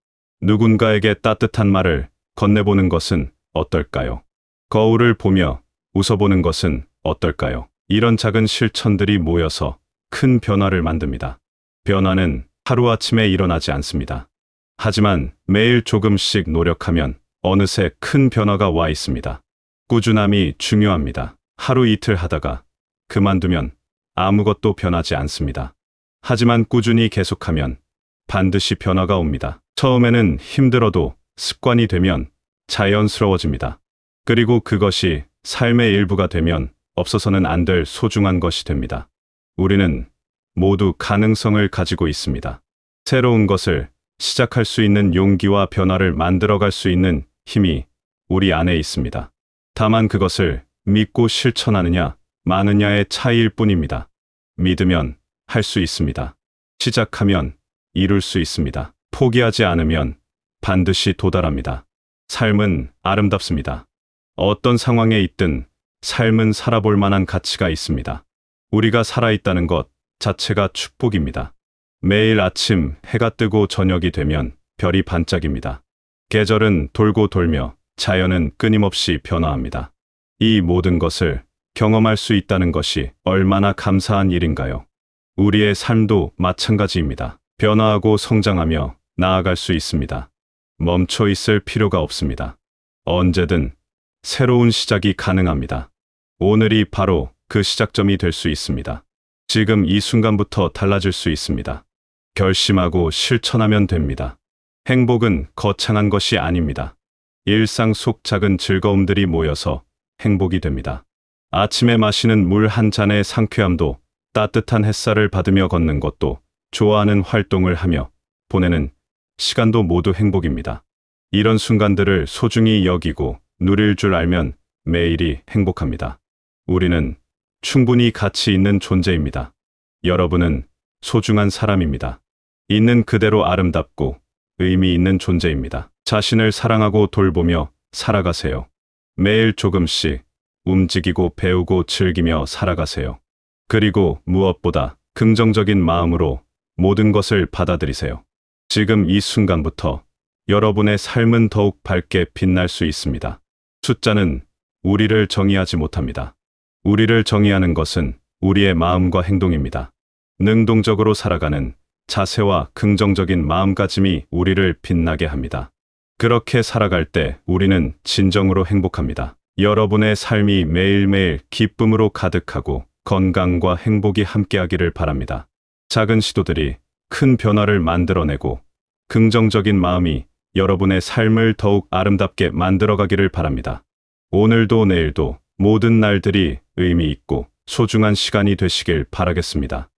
누군가에게 따뜻한 말을 건네보는 것은 어떨까요? 거울을 보며 웃어보는 것은 어떨까요? 이런 작은 실천들이 모여서 큰 변화를 만듭니다. 변화는 하루아침에 일어나지 않습니다. 하지만 매일 조금씩 노력하면 어느새 큰 변화가 와 있습니다. 꾸준함이 중요합니다. 하루 이틀 하다가 그만두면 아무것도 변하지 않습니다. 하지만 꾸준히 계속하면 반드시 변화가 옵니다. 처음에는 힘들어도 습관이 되면 자연스러워집니다. 그리고 그것이 삶의 일부가 되면 없어서는 안 될 소중한 것이 됩니다. 우리는 모두 가능성을 가지고 있습니다. 새로운 것을 시작할 수 있는 용기와 변화를 만들어갈 수 있는 힘이 우리 안에 있습니다. 다만 그것을 믿고 실천하느냐, 마느냐의 차이일 뿐입니다. 믿으면 할 수 있습니다. 시작하면 이룰 수 있습니다. 포기하지 않으면 반드시 도달합니다. 삶은 아름답습니다. 어떤 상황에 있든 삶은 살아볼 만한 가치가 있습니다. 우리가 살아있다는 것 자체가 축복입니다. 매일 아침 해가 뜨고 저녁이 되면 별이 반짝입니다. 계절은 돌고 돌며 자연은 끊임없이 변화합니다. 이 모든 것을 경험할 수 있다는 것이 얼마나 감사한 일인가요? 우리의 삶도 마찬가지입니다. 변화하고 성장하며 나아갈 수 있습니다. 멈춰 있을 필요가 없습니다. 언제든 새로운 시작이 가능합니다. 오늘이 바로 그 시작점이 될 수 있습니다. 지금 이 순간부터 달라질 수 있습니다. 결심하고 실천하면 됩니다. 행복은 거창한 것이 아닙니다. 일상 속 작은 즐거움들이 모여서 행복이 됩니다. 아침에 마시는 물 한 잔의 상쾌함도, 따뜻한 햇살을 받으며 걷는 것도, 좋아하는 활동을 하며 보내는 시간도 모두 행복입니다. 이런 순간들을 소중히 여기고 누릴 줄 알면 매일이 행복합니다. 우리는 충분히 가치 있는 존재입니다. 여러분은 소중한 사람입니다. 있는 그대로 아름답고 의미 있는 존재입니다. 자신을 사랑하고 돌보며 살아가세요. 매일 조금씩 움직이고 배우고 즐기며 살아가세요. 그리고 무엇보다 긍정적인 마음으로 모든 것을 받아들이세요. 지금 이 순간부터 여러분의 삶은 더욱 밝게 빛날 수 있습니다. 숫자는 우리를 정의하지 못합니다. 우리를 정의하는 것은 우리의 마음과 행동입니다. 능동적으로 살아가는 자세와 긍정적인 마음가짐이 우리를 빛나게 합니다. 그렇게 살아갈 때 우리는 진정으로 행복합니다. 여러분의 삶이 매일매일 기쁨으로 가득하고 건강과 행복이 함께하기를 바랍니다. 작은 시도들이 큰 변화를 만들어내고 긍정적인 마음이 여러분의 삶을 더욱 아름답게 만들어가기를 바랍니다. 오늘도 내일도 모든 날들이 의미 있고 소중한 시간이 되시길 바라겠습니다.